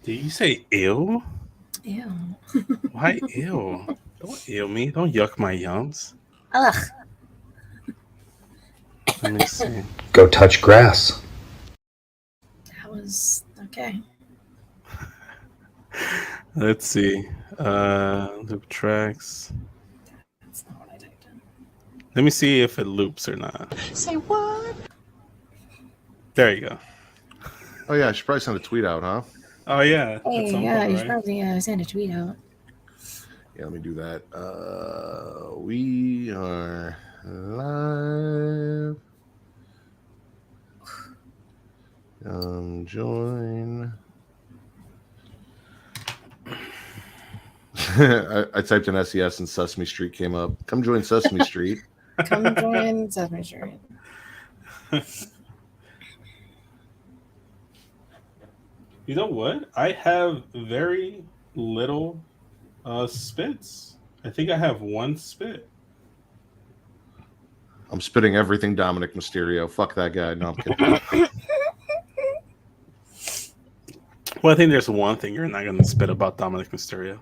Did you say ew? Ew. Why ew? Don't ew me. Don't yuck my yums. Ugh. Let me see. Go touch grass. That was okay. Let's see. Loop tracks. That's not what I typed in. Let me see if it loops or not. Say what? There you go. Oh yeah, I should probably send a tweet out, huh? Oh yeah. Hey, yeah, you should probably send a tweet out. Yeah, let me do that. We are live. Join. I typed in SES and Sesame Street came up. Come join Sesame Street. Come join Sesame Street. You know what? I have very little spits. I think I have one spit. I'm spitting everything Dominic Mysterio. Fuck that guy. No, I'm kidding. Well, I think there's one thing you're not going to spit about Dominic Mysterio.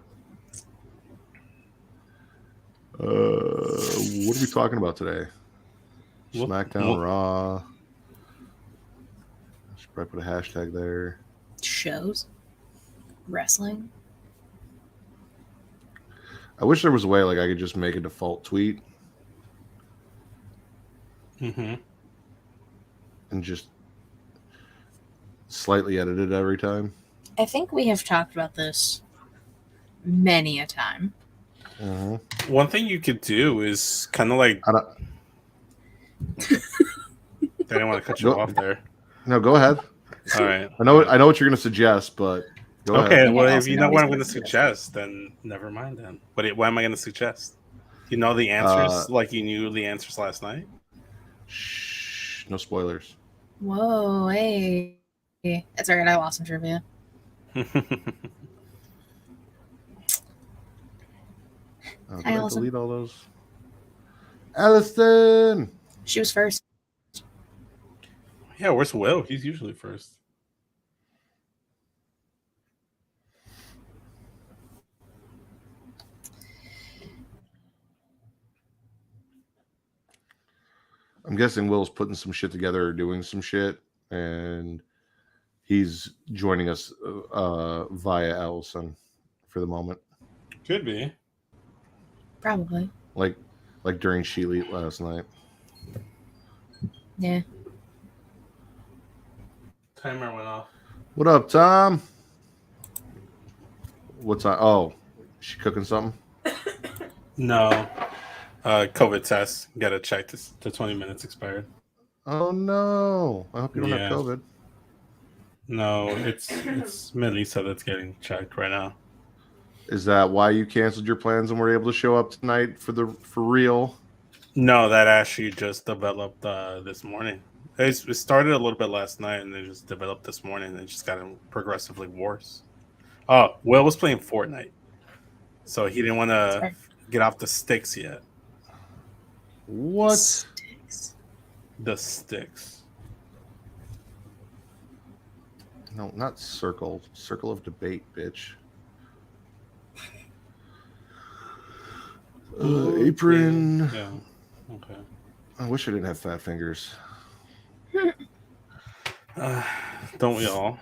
What are we talking about today? SmackDown Raw. Should probably put a hashtag there. Shows. Wrestling. I wish there was a way like I could just make a default tweet. Mm-hmm. And just slightly edit it every time. I think we have talked about this many a time. Mm-hmm. One thing you could do is kind of like... I didn't want to cut you off there. No, go ahead. All right. I know what you're going to suggest, but go ahead. Well, if you know what I'm going to suggest, then never mind then. What am I going to suggest? You know the answers like you knew the answers last night? Shh, no spoilers. Whoa, hey. That's all right, I lost some trivia. Did I delete all those? Allison! She was first. Yeah, where's Will? He's usually first. I'm guessing Will's putting some shit together or doing some shit, and he's joining us via Allison for the moment. Could be. Probably. Like during Sheelite last night. Yeah. Timer went off. What up, Tom? What's on? Oh, she cooking something? No. COVID test. Got to check this. The 20 minutes expired. Oh no! I hope you don't have COVID. No, it's Melissa that's getting checked right now. Is that why you canceled your plans and were able to show up tonight for real? No, that actually just developed this morning. It started a little bit last night and then just developed this morning and it just got progressively worse. Oh, Will was playing Fortnite, so he didn't want to get off the sticks yet. What? The sticks. No, not circle. Circle of debate, bitch. Apron. Yeah. Okay. I wish I didn't have fat fingers. Don't we all?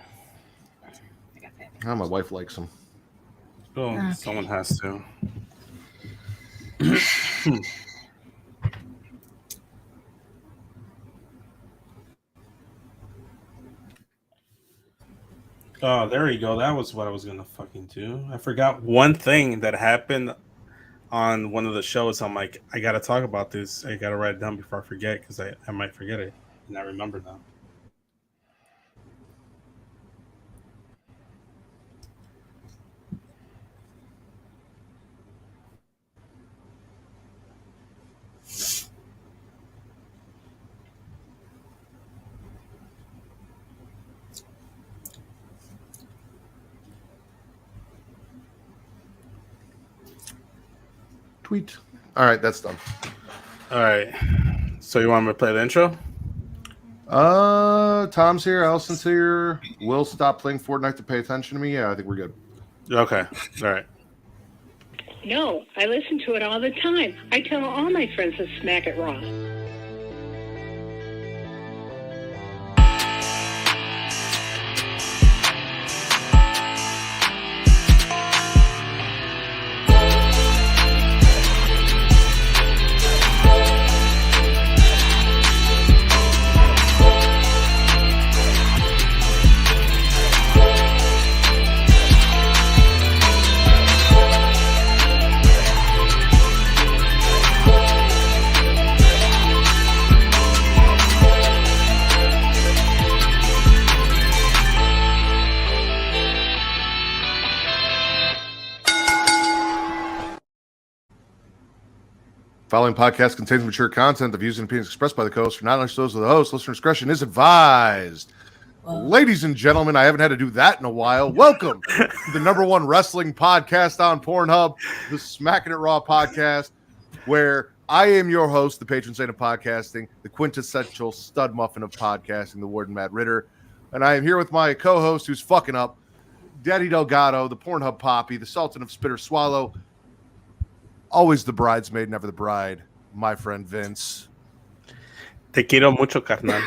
Oh, my wife likes them. Oh, okay. Someone has to. Oh, there you go. That was what I was gonna fucking do. I forgot one thing that happened on one of the shows. I'm like, I gotta talk about this. I gotta write it down before I forget because I might forget it and I remember now. Tweet. All right, that's done. All right. So you want me to play the intro? Tom's here. Allison's here. Will stop playing Fortnite to pay attention to me. Yeah, I think we're good. Okay. All right. No, I listen to it all the time. I tell all my friends to smack it raw. Following podcast contains mature content. The views and opinions expressed by the co-host are not necessarily those of the host. Listener discretion is advised. Ladies and gentlemen, I haven't had to do that in a while. Welcome to the #1 wrestling podcast on Pornhub, the Smackin It Raw Podcast, where I am your host, the patron saint of podcasting, the quintessential stud muffin of podcasting, the Warden Matt Ritter. And I am here with my co-host who's fucking up, Daddy Delgado, the Pornhub Poppy, the Sultan of Spitter Swallow. Always the bridesmaid, never the bride. My friend Vince. Te quiero mucho, carnal.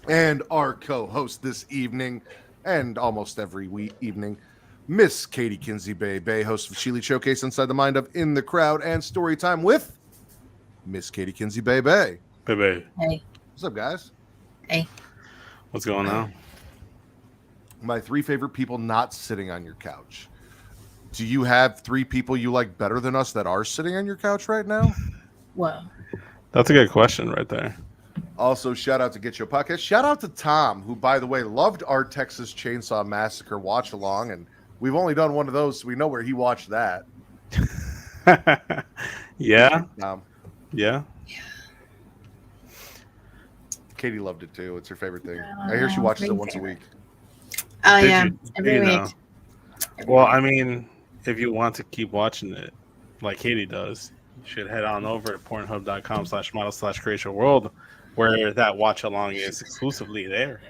And our co-host this evening, and almost every evening, Miss Katie Kinzy Bay, host of Chile Showcase Inside the Mind of In the Crowd and Story Time with Miss Katie Kinzy Bay. Baby. Hey. What's up, guys? Hey. What's going on? My 3 favorite people not sitting on your couch. Do you have 3 people you like better than us that are sitting on your couch right now? Whoa. That's a good question right there. Also, shout out to Get Your Podcast. Shout out to Tom, who, by the way, loved our Texas Chainsaw Massacre watch along, and we've only done one of those, so we know where he watched that. Yeah. Yeah. Yeah. Katie loved it too. It's her favorite thing. I hear she watches it once a week. Oh, Did yeah. you- Every you week. know. Well, I mean, if you want to keep watching it like Katie does, you should head on over to pornhub.com/model/creationworld, where that watch along is exclusively there.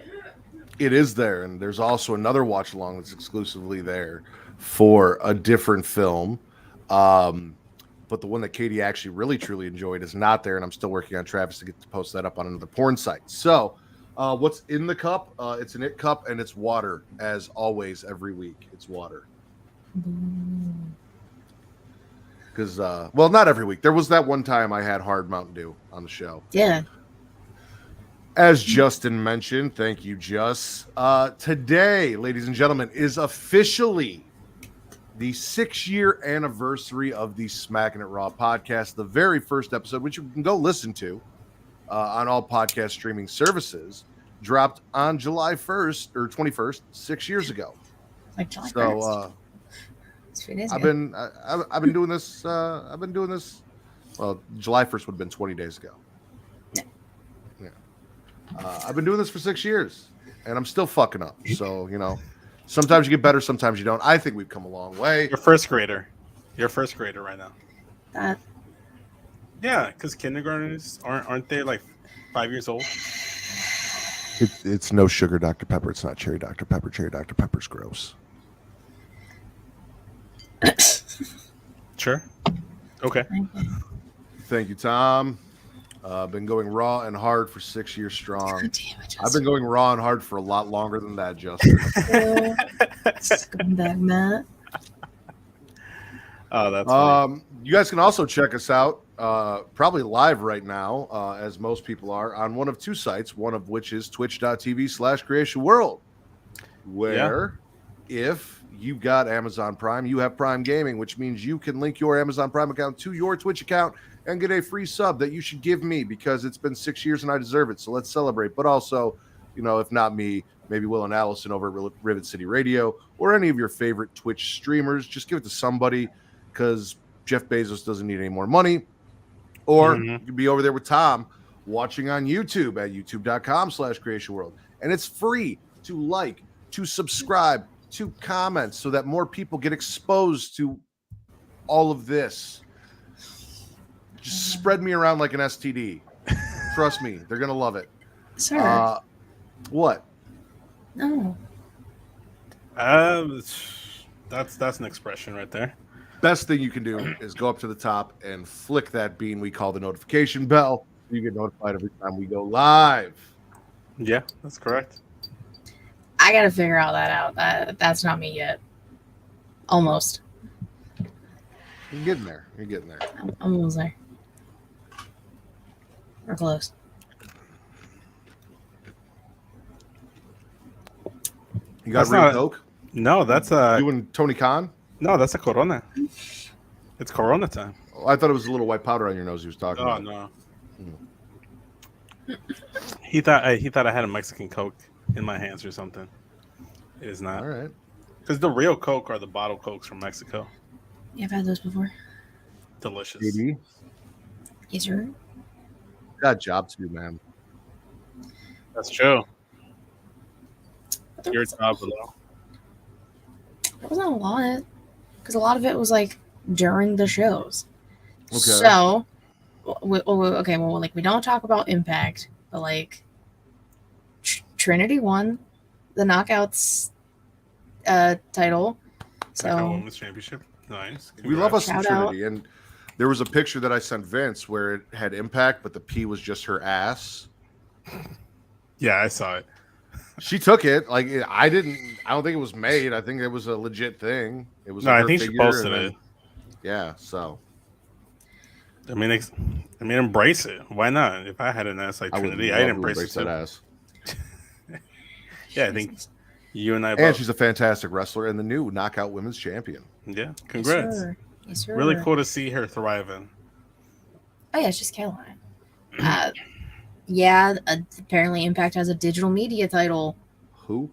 It is there, and there's also another watch along that's exclusively there for a different film. But the one that Katie actually really truly enjoyed is not there, and I'm still working on Travis to get to post that up on another porn site. So what's in the cup? It's an It cup, and it's water, as always, every week. It's water. Because, well, not every week. There was that one time I had hard Mountain Dew on the show. Yeah. As Justin mentioned, thank you, Just. Today, ladies and gentlemen, is officially the 6-year anniversary of the Smackin It Raw podcast, the very first episode, which you can go listen to on all podcast streaming services, dropped on July 1st or 21st, 6 years ago. Like July So 1st. It's 3 days I've ago. been doing this. Well, July 1st would have been 20 days ago. Yeah. I've been doing this for 6 years, and I'm still fucking up. So, you know, sometimes you get better, sometimes you don't. I think we've come a long way. You're first grader. You're first grader right now. That, Yeah, because kindergartners aren't they like 5 years old? It's no sugar Dr. Pepper. It's not cherry Dr. Pepper. Cherry Dr. Pepper's gross. Sure. Okay. Thank you, Tom. Been going raw and hard for 6 years strong. God damn it, I've been going raw and hard for a lot longer than that, Justin. Scumbag Matt. Oh, that's funny. You guys can also check us out, probably live right now, as most people are, on one of 2 sites, one of which is twitch.tv/creationworld, where if you've got Amazon Prime, you have Prime Gaming, which means you can link your Amazon Prime account to your Twitch account and get a free sub that you should give me because it's been 6 years and I deserve it. So let's celebrate. But also, you know, if not me, maybe Will and Allison over at Rivet City Radio or any of your favorite Twitch streamers, just give it to somebody because Jeff Bezos doesn't need any more money. Or you can be over there with Tom watching on YouTube at youtube.com/creationworld. And it's free to like, to subscribe, to comment so that more people get exposed to all of this. Just spread me around like an STD. Trust me, they're going to love it. Sir. What? No. That's an expression right there. Best thing you can do is go up to the top and flick that bean we call the notification bell. You get notified every time we go live. Yeah, that's correct. I gotta figure all that out. That's not me yet. Almost. You're getting there. You're getting there. I'm almost there. We're close. You got That's real not- Coke? No, that's You and Tony Khan? no, that's a Corona. It's Corona time. Oh, I thought it was a little white powder on your nose he was talking Oh about. no. He thought I had a Mexican Coke in my hands or something. It is not. All right. Because the real Coke are the bottle Cokes from Mexico. Yeah, I've had those before. Delicious. JD, Yes, sir. got a job to do, man. That's true. But there Your was- job below. There wasn't a lot. Because a lot of it was like during the shows. Okay. So, okay, well, like we don't talk about Impact, but like Trinity won the Knockouts title. Second So, Women's Championship. Nice. We love us Shout some out. Trinity. And there was a picture that I sent Vince where it had Impact, but the P was just her ass. Yeah, I saw it. She took it. Like, I don't think it was made. I think it was a legit thing. It was No, like I her think she figure, posted and then- it. Yeah, so I mean, embrace it. Why not? If I had an ass like I would Trinity, love I'd to embrace it that too. ass. Yeah, I think you and I And both. she's a fantastic wrestler and the new Knockout Women's Champion. Yeah, yes, congrats. sir. Yes, sir. Really cool to see her thriving. Oh yeah, it's just Caroline. Yeah, apparently Impact has a digital media title. Who?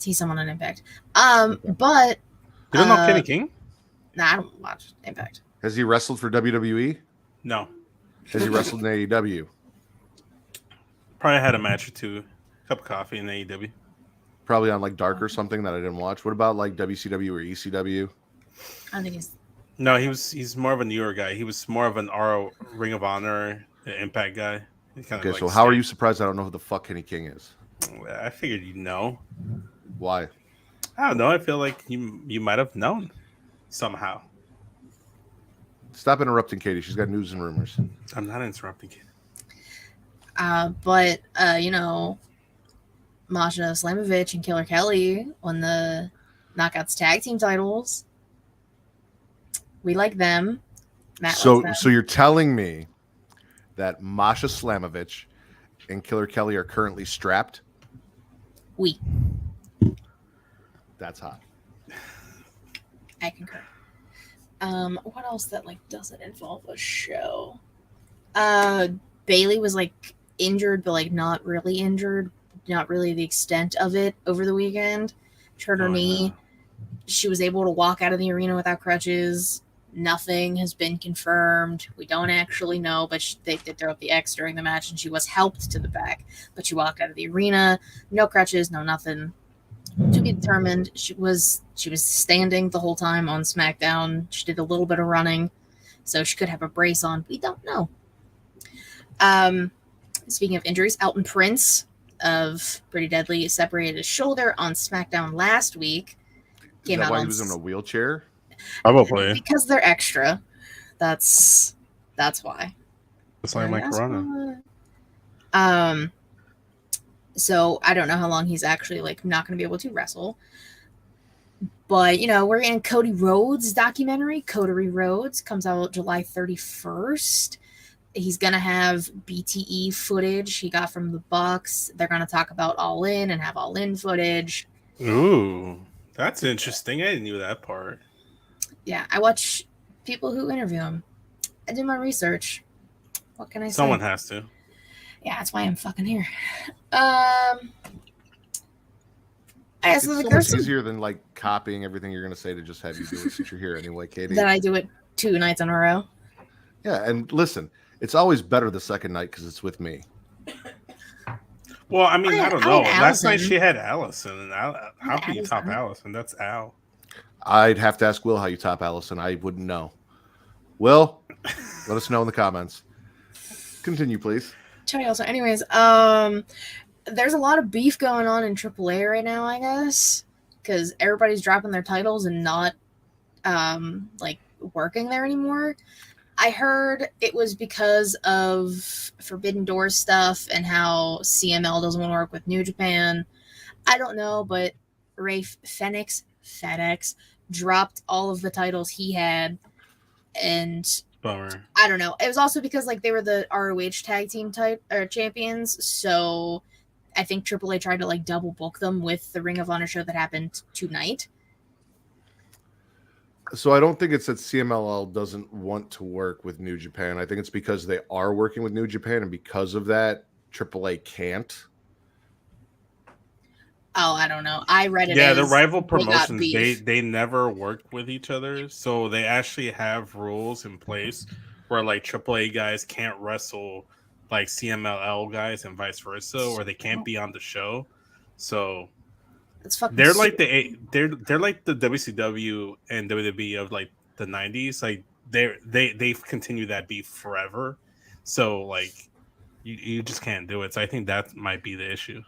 He's someone on Impact. But You don't know Kenny King? nah, I don't watch Impact. Has he wrestled for WWE? No. Has he wrestled in AEW? Probably had a match or two. Cup of coffee in AEW. Probably on like Dark or something that I didn't watch. What about like WCW or ECW? I think he's No, he's more of a newer guy. He was more of an RO Ring of Honor Impact guy. He kind Okay, so how are you surprised I don't know who the fuck Kenny King is? I figured you'd know. Why? I don't know. I feel like you might have known somehow. Stop interrupting Katie. She's got news and rumors. I'm not interrupting you. but you know, Masha Slamovich and Killer Kelly won the Knockouts tag team titles. We like them. Matt So likes them. so you're telling me that Masha Slamovich and Killer Kelly are currently strapped? That's hot. I concur. What else that like doesn't involve a show? Bailey was like injured, but like not really injured, not really the extent of it over the weekend. She hurt her knee. No. She was able to walk out of the arena without crutches. Nothing has been confirmed. We don't actually know, but they did throw up the X during the match, and she was helped to the back. But she walked out of the arena, no crutches, no nothing. To be determined. She was standing the whole time on SmackDown. She did a little bit of running, so she could have a brace on. We don't know. Speaking of injuries, Elton Prince of Pretty Deadly separated his shoulder on SmackDown last week. Is that why he was in a wheelchair? Probably. Because they're extra. That's why. It's like my That's Corona. why. So I don't know how long he's actually like not going to be able to wrestle. But you know, we're in Cody Rhodes documentary. Cody Rhodes comes out July 31st. He's gonna have BTE footage he got from the Bucks. They're gonna talk about All In and have All In footage. Ooh, that's interesting. I didn't knew that part. Yeah, I watch people who interview him. I do my research. What can I say? Someone has to. Yeah, that's why I'm fucking here. I It's also so think much there's easier than like copying everything you're going to say to just have you do it since you're here anyway, Katie. that I do it 2 nights in a row. Yeah, and listen, it's always better the second night because it's with me. Well, I mean, I don't I know. had Last night Allison. she had Allison, and how can you top Allison. Allison? That's Al. I'd have to ask Will how you top Allison. I wouldn't know. Will, let us know in the comments. Continue, please. tell you also. Anyways, there's a lot of beef going on in AAA right now, I guess, because everybody's dropping their titles and not like working there anymore. I heard it was because of Forbidden Door stuff and how CML doesn't want to work with New Japan. I don't know, but Ray FedEx dropped all of the titles he had, and Bummer. I don't know. It was also because like they were the ROH tag team champions, so I think AAA tried to like double book them with the Ring of Honor show that happened tonight. So I don't think it's that CMLL doesn't want to work with New Japan. I think it's because they are working with New Japan, and because of that, AAA can't. Oh, I don't know. I read it. Yeah, as the rival they got promotions, beef. they never work with each other, so they actually have rules in place where like AAA guys can't wrestle like CMLL guys and vice versa, or they can't be on the show. So It's fucking they're like stupid. they're like the WCW and WWE of like the 90s. Like they've continued that beef forever. So like you just can't do it. So I think that might be the issue.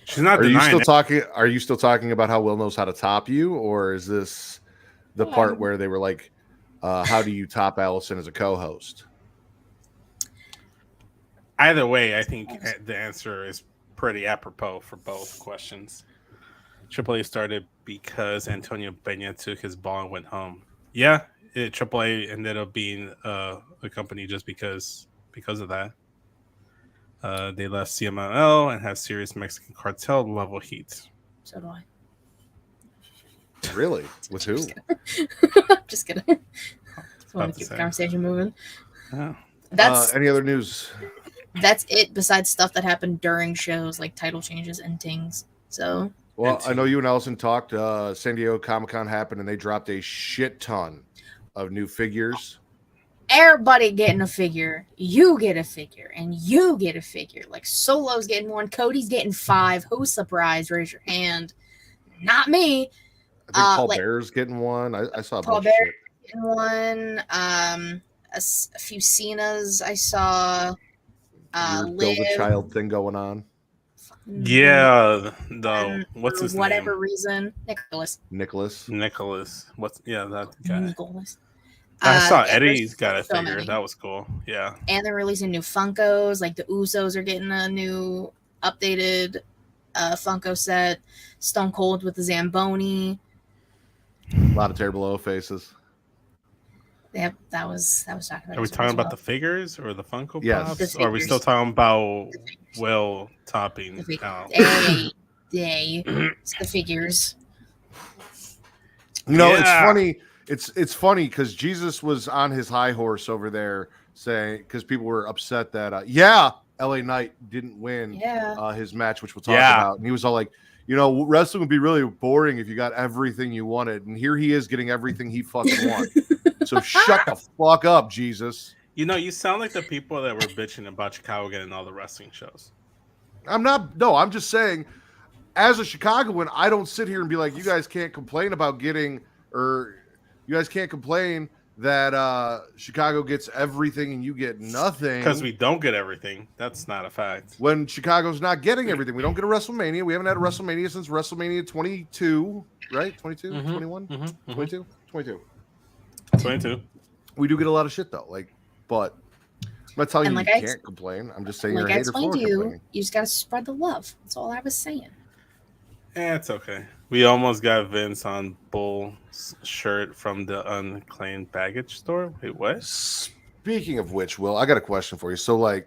She's not Are you denying still it. talking? Are you still talking about how Will knows how to top you, or is this the part where they were like, "How do you top Allison as a co-host?" Either way, I think the answer is pretty apropos for both questions. AAA started because Antonio Peña took his ball and went home. Yeah, AAA ended up being a company just because of that. They left CMLL and have serious Mexican cartel level heat. So do I. Really? With who? Just kidding. Just want to keep the conversation moving. Yeah. That's any other news? That's it. Besides stuff that happened during shows, like title changes and things. So. Well, I know you and Allison talked. San Diego Comic-Con happened, and they dropped a shit ton of new figures. Everybody getting a figure. You get a figure, and you get a figure. Like Solo's getting one, Cody's getting 5. Who's surprised? Raise your hand. Not me. I think Paul Bear's getting one. I saw a Paul bunch of shit. Getting one. A few Cenas I saw. Build a child thing going on. Yeah, what's his whatever name? reason, Nicholas. What's that guy? Nicholas. I saw Eddie's got a figure. Many. That was cool. Yeah. And they're releasing new Funkos. Like the Usos are getting a new updated Funko set. Stone Cold with the Zamboni. A lot of terrible O faces. Yep, that was talking about. Are we talking about the figures or the Funko Pops? Or are we still talking about Will topping? It's the figures. It's funny. It's funny because Jesus was on his high horse over there saying, because people were upset that LA Knight didn't win his match, which we'll talk about, and he was all like, wrestling would be really boring if you got everything you wanted, and here he is getting everything he fucking wanted. So shut the fuck up, Jesus. You sound like the people that were bitching about Chicago getting all the wrestling shows. I'm not. No, I'm just saying, as a Chicagoan, I don't sit here and be like, you guys can't complain about getting, or you guys can't complain that Chicago gets everything and you get nothing. Because we don't get everything. That's not a fact. When Chicago's not getting everything. We don't get a WrestleMania. We haven't had a WrestleMania since WrestleMania 22, right? 22? Mm-hmm. 21? Mm-hmm. 22? 22. We do get a lot of shit, though. But I'm not telling you can't complain. I'm just saying you're a hater for complaining. You just got to spread the love. That's all I was saying. It's okay. We almost got Vince on Bull's shirt from the unclaimed baggage store. Wait, what? Speaking of which, Will, I got a question for you. So,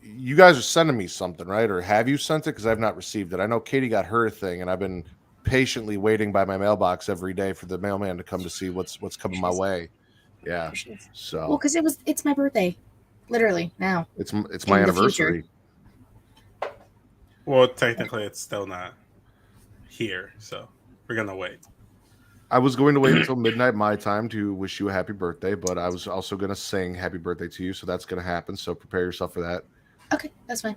you guys are sending me something, right? Or have you sent it? Because I've not received it. I know Katie got her thing, and I've been patiently waiting by my mailbox every day for the mailman to come to see what's coming my way. Yeah. So. Because it's my birthday, literally now. It's my anniversary. Well, technically, it's still not here, so we're gonna wait. I was going to wait until midnight my time to wish you a happy birthday, but I was also going to sing happy birthday to you, so that's going to happen. So prepare yourself for that. Okay, that's fine.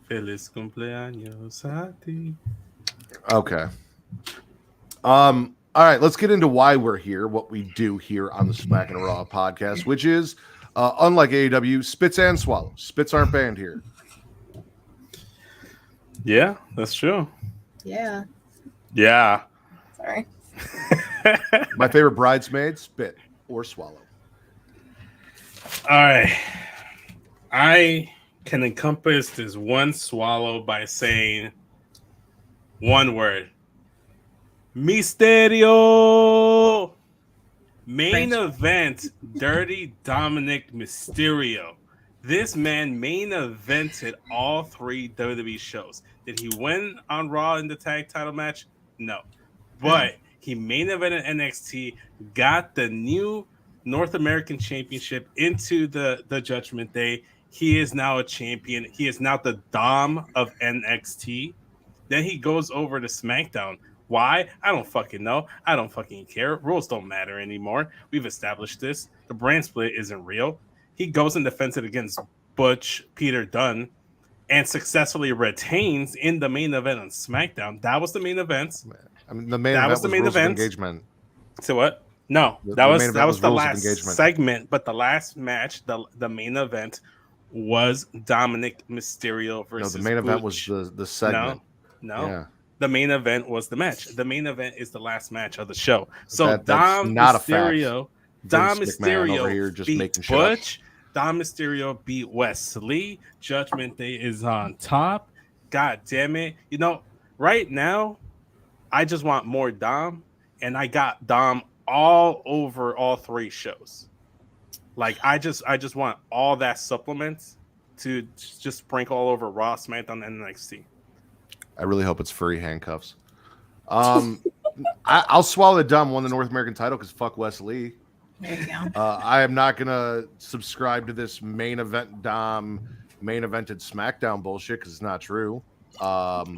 Feliz cumpleaños a ti. Okay. All right, let's get into why we're here, what we do here on the Smackin' It Raw podcast, which is, unlike AEW, spits and swallows. Spits aren't banned here. Yeah, that's true. Yeah. Yeah. Sorry. My favorite bridesmaid, spit or swallow. All right. I can encompass this one swallow by saying one word. Mysterio. Main event, Dirty Dominic Mysterio. This man main evented all 3 WWE shows. Did he win on Raw in the tag title match? No. But he main evented NXT, got the new North American Championship into the Judgment Day. He is now a champion. He is now the Dom of NXT. Then he goes over to SmackDown. Why? I don't fucking know. I don't fucking care. Rules don't matter anymore. We've established this. The brand split isn't real. He goes and defends it against Butch Peter Dunne and successfully retains in the main event on SmackDown. That was the main event. I mean, the main event was the main event. Engagement. So what? No, that was the last engagement segment. But the last match, the main event, was Dominic Mysterio versus. No, the main Butch. event was the segment. No. Yeah. The main event was the match. The main event is the last match of the show. So that's Dom not Mysterio, Dom Mysterio just beat Butch. Dom Mysterio beat Wesley. Judgment Day is on top. God damn it! You know, right now, I just want more Dom, and I got Dom all over all 3 shows. Like I just want all that supplements to just sprinkle all over Raw, SmackDown, and NXT. I really hope it's furry handcuffs. I'll swallow the Dom won the North American title because fuck Wesley. There you go. I am not gonna subscribe to this main event Dom main evented SmackDown bullshit because it's not true.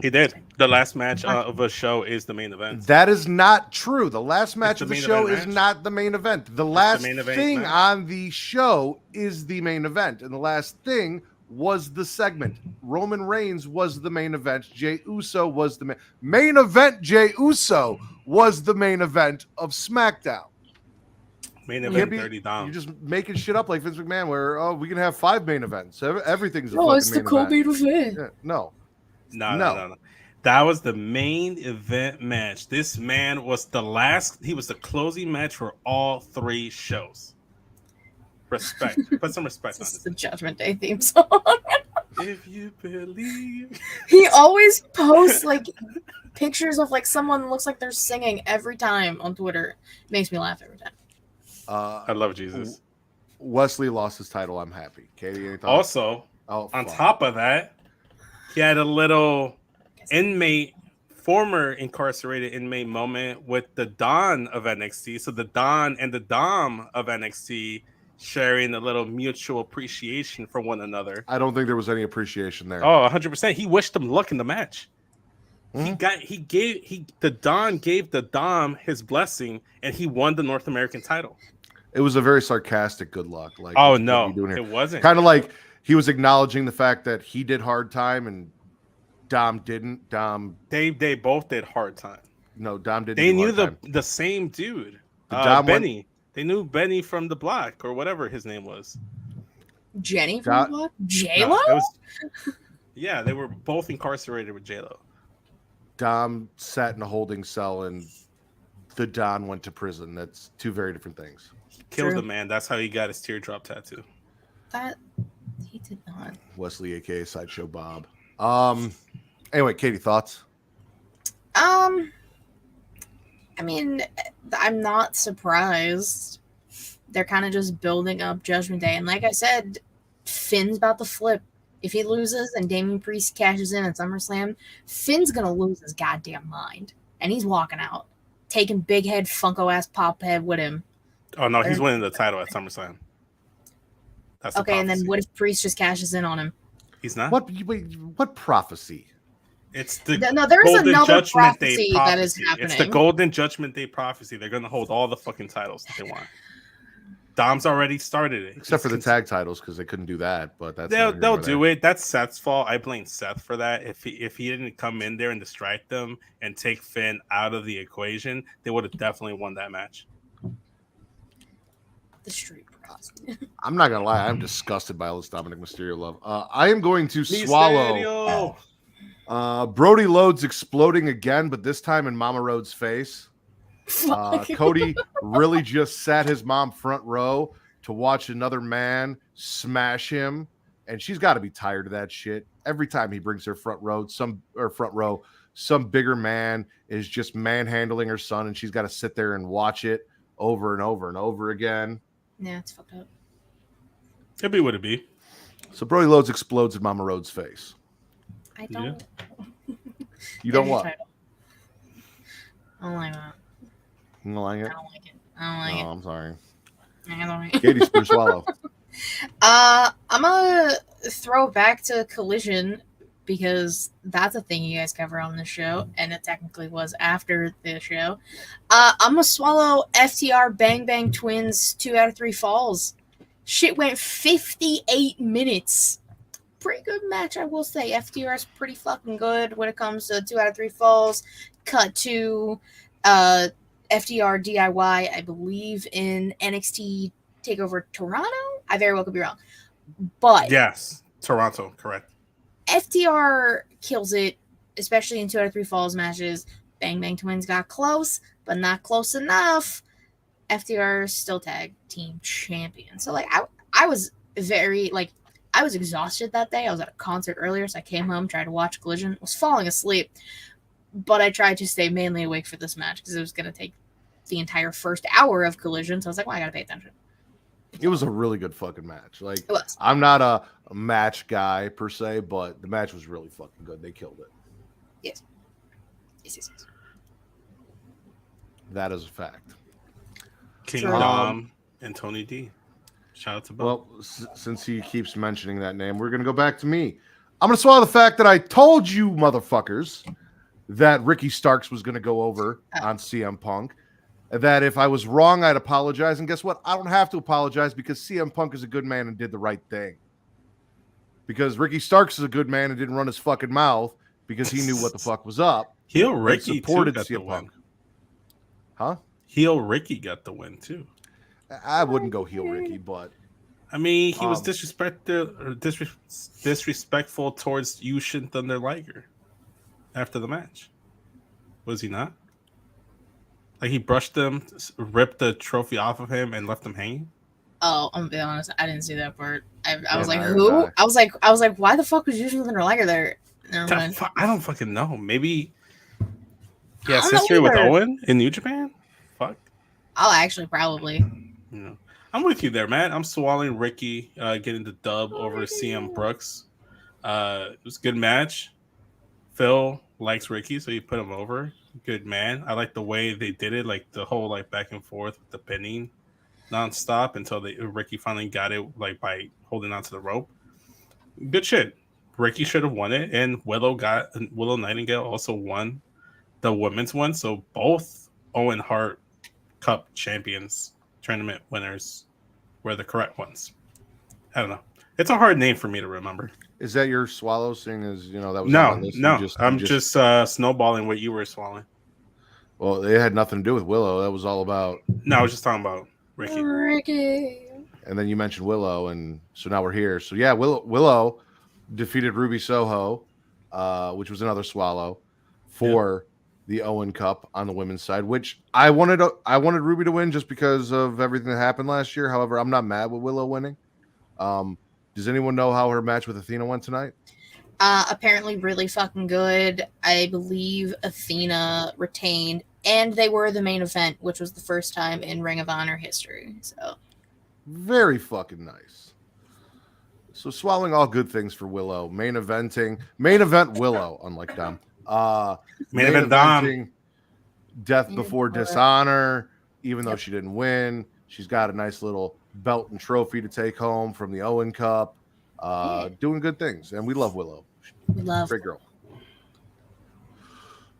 He did. The last match of a show is the main event. That is not true. The last match of the show is not the main event. The last thing on the show is the main event, and the last thing was the segment. Roman Reigns was the main event. Jey Uso was the main event. Jey Uso was the main event of SmackDown. Main event, 30 Dom. You're just making shit up like Vince McMahon, where we can have 5 main events. Everything's a it's the co-main event. Yeah, no. That was the main event match. This man was the last. He was the closing match for all 3 shows. Respect. Put some respect on This it. is the Judgment Day theme song. If you believe. He always posts like pictures of like someone looks like they're singing every time on Twitter. It makes me laugh every time. I love Jesus. Wesley lost his title. I'm happy. Katie, any thoughts? Also, on top of that, he had a little former incarcerated inmate moment with the Don of NXT. So the Don and the Dom of NXT sharing a little mutual appreciation for one another. I don't think there was any appreciation there. Oh, 100%. He wished them luck in the match. The Don gave the Dom his blessing, and he won the North American title. It was a very sarcastic good luck. Like, oh no, it wasn't. Kind of like he was acknowledging the fact that he did hard time and Dom didn't. They both did hard time. No, Dom didn't. They knew the same dude. Benny. They knew Benny from the block or whatever his name was. Jenny from the block? J-Lo? Yeah, they were both incarcerated with J-Lo. Dom sat in a holding cell and the Don went to prison. That's 2 very different things. He killed the man. That's how he got his teardrop tattoo. That he did not. Wesley, aka Sideshow Bob. Anyway, Katie, thoughts? I mean, I'm not surprised. They're kind of just building up Judgment Day. And like I said, Finn's about to flip. If he loses and Damian Priest cashes in at SummerSlam, Finn's going to lose his goddamn mind. And he's walking out, taking big head, Funko-ass pop head with him. Oh, no, he's winning the title at SummerSlam. That's okay, and then what if Priest just cashes in on him? He's not? What prophecy? It's the there's another prophecy that is happening. It's the Golden Judgment Day prophecy. They're going to hold all the fucking titles that they want. Dom's already started it. Except for the tag titles, because they couldn't do that. But that's they'll do it. That's Seth's fault. I blame Seth for that. If he didn't come in there and distract them and take Finn out of the equation, they would have definitely won that match. The Street Profits. I'm not gonna lie, I'm disgusted by all this Dominic Mysterio love. I am going to swallow Brody Loads exploding again, but this time in Mama Rhodes' face. Cody really just sat his mom front row to watch another man smash him, and she's got to be tired of that shit. Every time he brings her front row, some bigger man is just manhandling her son, and she's got to sit there and watch it over and over and over again. Yeah, it's fucked up. It'd be what it be. So Brody Loads explodes in Mama Rhodes' face. I don't. Yeah. You don't what? I don't like that. You don't like it? I don't like it. I don't like it. I'm sorry. I don't like it. Katie Spur Swallow. I'm gonna throw back to Collision because that's a thing you guys cover on the show, and it technically was after the show. I'm gonna swallow FTR Bang Bang Twins 2 out of 3 falls. Shit went 58 minutes. Pretty good match, I will say. FTR is pretty fucking good when it comes to 2 out of 3 falls. Cut to FTR DIY, I believe, in NXT TakeOver Toronto. I very well could be wrong. But yes, Toronto, correct. FTR kills it, especially in 2 out of 3 falls matches. Bang Bang Twins got close, but not close enough. FTR is still tag team champion. So I was I was exhausted that day. I was at a concert earlier, so I came home, tried to watch Collision, was falling asleep. But I tried to stay mainly awake for this match because it was going to take the entire first hour of Collision. So I was like, well, I got to pay attention. It was a really good fucking match. Like, it was. I'm not a match guy per se, but the match was really fucking good. They killed it. Yes. That is a fact. King Dom and Tony D. Shout out to both. Well, since he keeps mentioning that name, we're going to go back to me. I'm going to swallow the fact that I told you motherfuckers that Ricky Starks was going to go over on CM Punk. That if I was wrong, I'd apologize. And guess what? I don't have to apologize because CM Punk is a good man and did the right thing. Because Ricky Starks is a good man and didn't run his fucking mouth because he knew what the fuck was up. Heel Ricky supported got the CM Punk. win. Huh? Heel Ricky got the win too. I wouldn't go heel Ricky, but I mean, he was disrespectful towards Yushin Thunder Liger after the match. Was he not? Like he brushed him, ripped the trophy off of him, and left him hanging. Oh, I'm gonna be honest. I didn't see that part. I was like, who? I was like, why the fuck was Yushin Thunder Liger there? Never mind. I don't fucking know. Maybe he has history with Owen in New Japan. Fuck. Oh, actually, probably. You know, I'm with you there, man. I'm swallowing Ricky getting the dub over CM Brooks. It was a good match. Phil likes Ricky, so he put him over. Good man. I like the way they did it, like the whole like back and forth with the pinning nonstop until Ricky finally got it like by holding onto the rope. Good shit. Ricky should have won it, and Willow Nightingale also won the women's one. So both Owen Hart Cup champions, tournament winners, were the correct ones. I don't know. It's a hard name for me to remember. Is that your swallow, seeing as that was no? I'm just snowballing what you were swallowing. Well, it had nothing to do with Willow. That was all about. No, I was just talking about Ricky. And then you mentioned Willow, and so now we're here. So yeah, Willow defeated Ruby Soho, which was another swallow for the Owen Cup on the women's side. Which I wanted Ruby to win just because of everything that happened last year. However, I'm not mad with Willow winning. Does anyone know how her match with Athena went tonight? Apparently really fucking good. I believe Athena retained, and they were the main event, which was the first time in Ring of Honor history. So very fucking nice. So swallowing all good things for Willow. Main event Willow, unlike Dom. Main eventing Death Before Dishonor, even though she didn't win. She's got a nice little belt and trophy to take home from the Owen Cup. Doing good things, and we love Willow. We love great girl.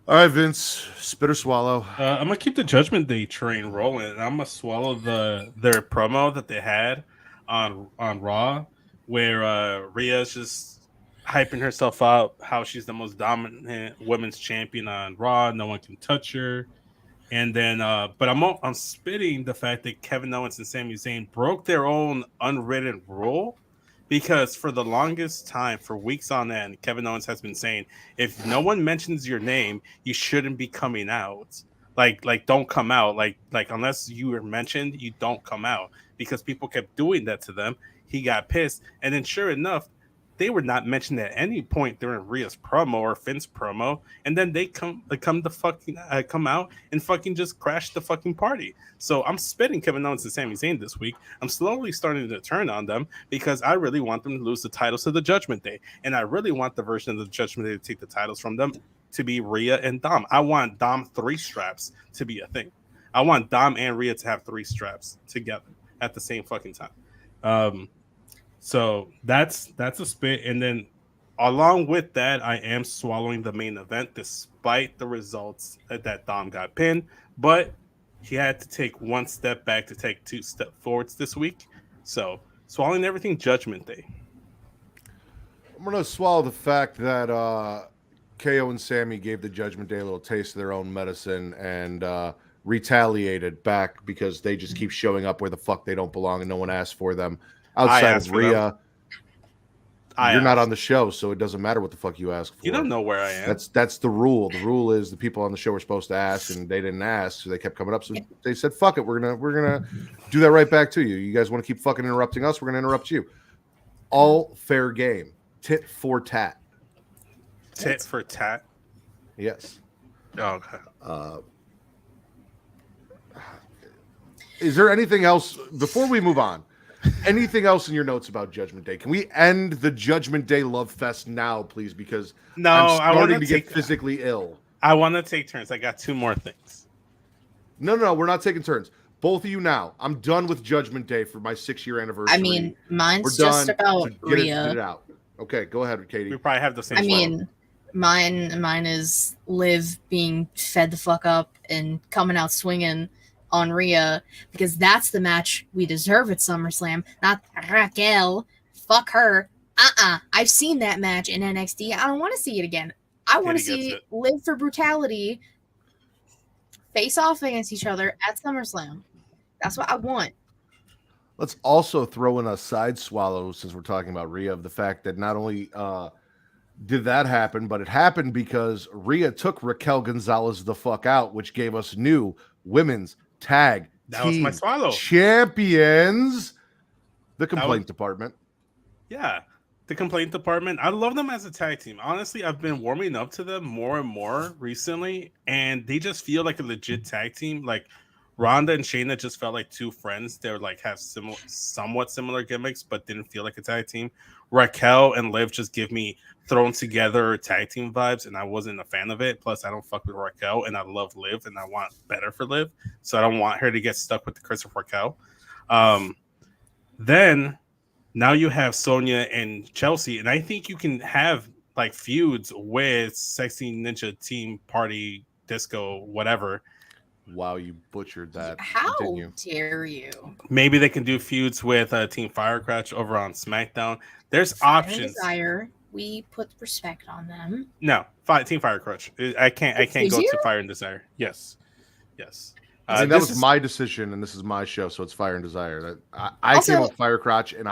All right, Vince, spit or swallow. I'm gonna keep the Judgment Day train rolling. And I'm gonna swallow their promo that they had on Raw, where Rhea's just hyping herself up, how she's the most dominant women's champion on Raw. No one can touch her. And then, but I'm spitting the fact that Kevin Owens and Sami Zayn broke their own unwritten rule, because for the longest time, for weeks on end, Kevin Owens has been saying, if no one mentions your name, you shouldn't be coming out. Like don't come out. Like unless you were mentioned, you don't come out, because people kept doing that to them. He got pissed, and then sure enough, they were not mentioned at any point during Rhea's promo or Finn's promo, and then they come to fucking come out and fucking just crash the fucking party. So I'm spitting Kevin Owens and Sami Zayn this week. I'm slowly starting to turn on them, because I really want them to lose the titles to the Judgment Day, and I really want the version of the Judgment Day to take the titles from them to be Rhea and Dom. I want Dom 3 straps to be a thing. I want Dom and Rhea to have 3 straps together at the same fucking time. So that's a spit, and then along with that, I am swallowing the main event despite the results that Dom got pinned, but he had to take 1 step back to take 2 steps forwards this week. So swallowing everything Judgment Day. I'm gonna swallow the fact that KO and Sammy gave the Judgment Day a little taste of their own medicine and retaliated back, because they just keep showing up where the fuck they don't belong and no one asked for them. Outside of Rhea, you're not on the show, so it doesn't matter what the fuck you ask for. You don't know where I am. That's the rule. The rule is the people on the show were supposed to ask, and they didn't ask, so they kept coming up. So they said, "Fuck it, we're gonna do that right back to you. You guys want to keep fucking interrupting us? We're gonna interrupt you." All fair game. Tit for tat. Tit for tat. Yes. Oh, okay. Is there anything else before we move on? Anything else in your notes about Judgment Day? Can we end the Judgment Day love fest now, please? Because I'm starting to get physically ill. I want to take turns. I got 2 more things. No, we're not taking turns. Both of you now. I'm done with Judgment Day for my 6-year anniversary. I mean, mine's just about so Rhea. Get it out. Okay, go ahead, Katie. We probably have the same. I mean, mine is Liv being fed the fuck up and coming out swinging on Rhea, because that's the match we deserve at SummerSlam, not Raquel. Fuck her. I've seen that match in NXT. I don't want to see it again. I want to see Liv for Brutality face off against each other at SummerSlam. That's what I want. Let's also throw in a side swallow, since we're talking about Rhea, of the fact that not only did that happen, but it happened because Rhea took Raquel Gonzalez the fuck out, which gave us new women's tag team champions. The complaint department. Yeah, the complaint department. I love them as a tag team. Honestly, I've been warming up to them more and more recently, and they just feel like a legit tag team. Like Ronda and Shayna just felt like 2 friends. They were like have somewhat similar gimmicks, but didn't feel like a tag team. Raquel and Liv just give me thrown together tag team vibes, and I wasn't a fan of it. Plus, I don't fuck with Raquel, and I love Liv, and I want better for Liv, so I don't want her to get stuck with the curse of Raquel. Then now you have Sonya and Chelsea, and I think you can have like feuds with Sexy Ninja Team Party Disco, whatever. Wow, you butchered that. How dare you? Maybe they can do feuds with Team Firecrotch over on SmackDown. There's options. Desire. We put respect on them. No, Team Firecrotch. I can't go to Fire and Desire. Yes. I mean, that was my decision, and this is my show, so it's Fire and Desire. I came up with Firecrotch, and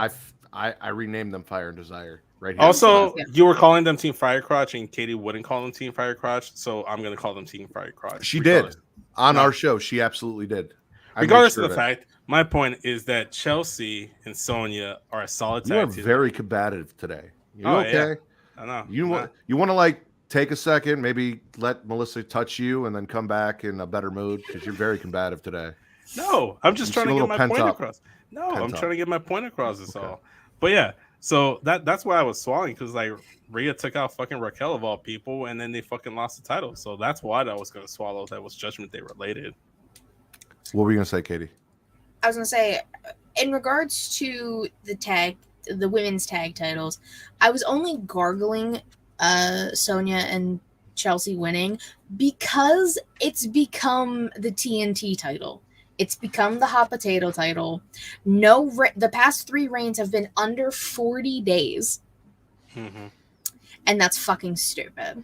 I renamed them Fire and Desire. Right here. Also, you were calling them Team Firecrotch, and Katie wouldn't call them Team Firecrotch, so I'm going to call them Team Firecrotch. She did. On our show, she absolutely did. Regardless of the fact, my point is that Chelsea and Sonya are a solid tag team. You are very combative today. You okay? Yeah. I know. You want to like take a second, maybe let Melissa touch you, and then come back in a better mood, because you're very combative today. No, I'm just trying to get my point across. No, I'm trying to get my point across. That's all. But yeah, so that's why I was swallowing, because like Rhea took out fucking Raquel of all people, and then they fucking lost the title. So that's why I was going to swallow. That was Judgment Day related. What were you going to say, Katie? I was going to say, in regards to the women's tag titles, I was only gargling Sonya and Chelsea winning because it's become the TNT title. It's become the hot potato title. The past 3 reigns have been under 40 days. Mm-hmm. And that's fucking stupid.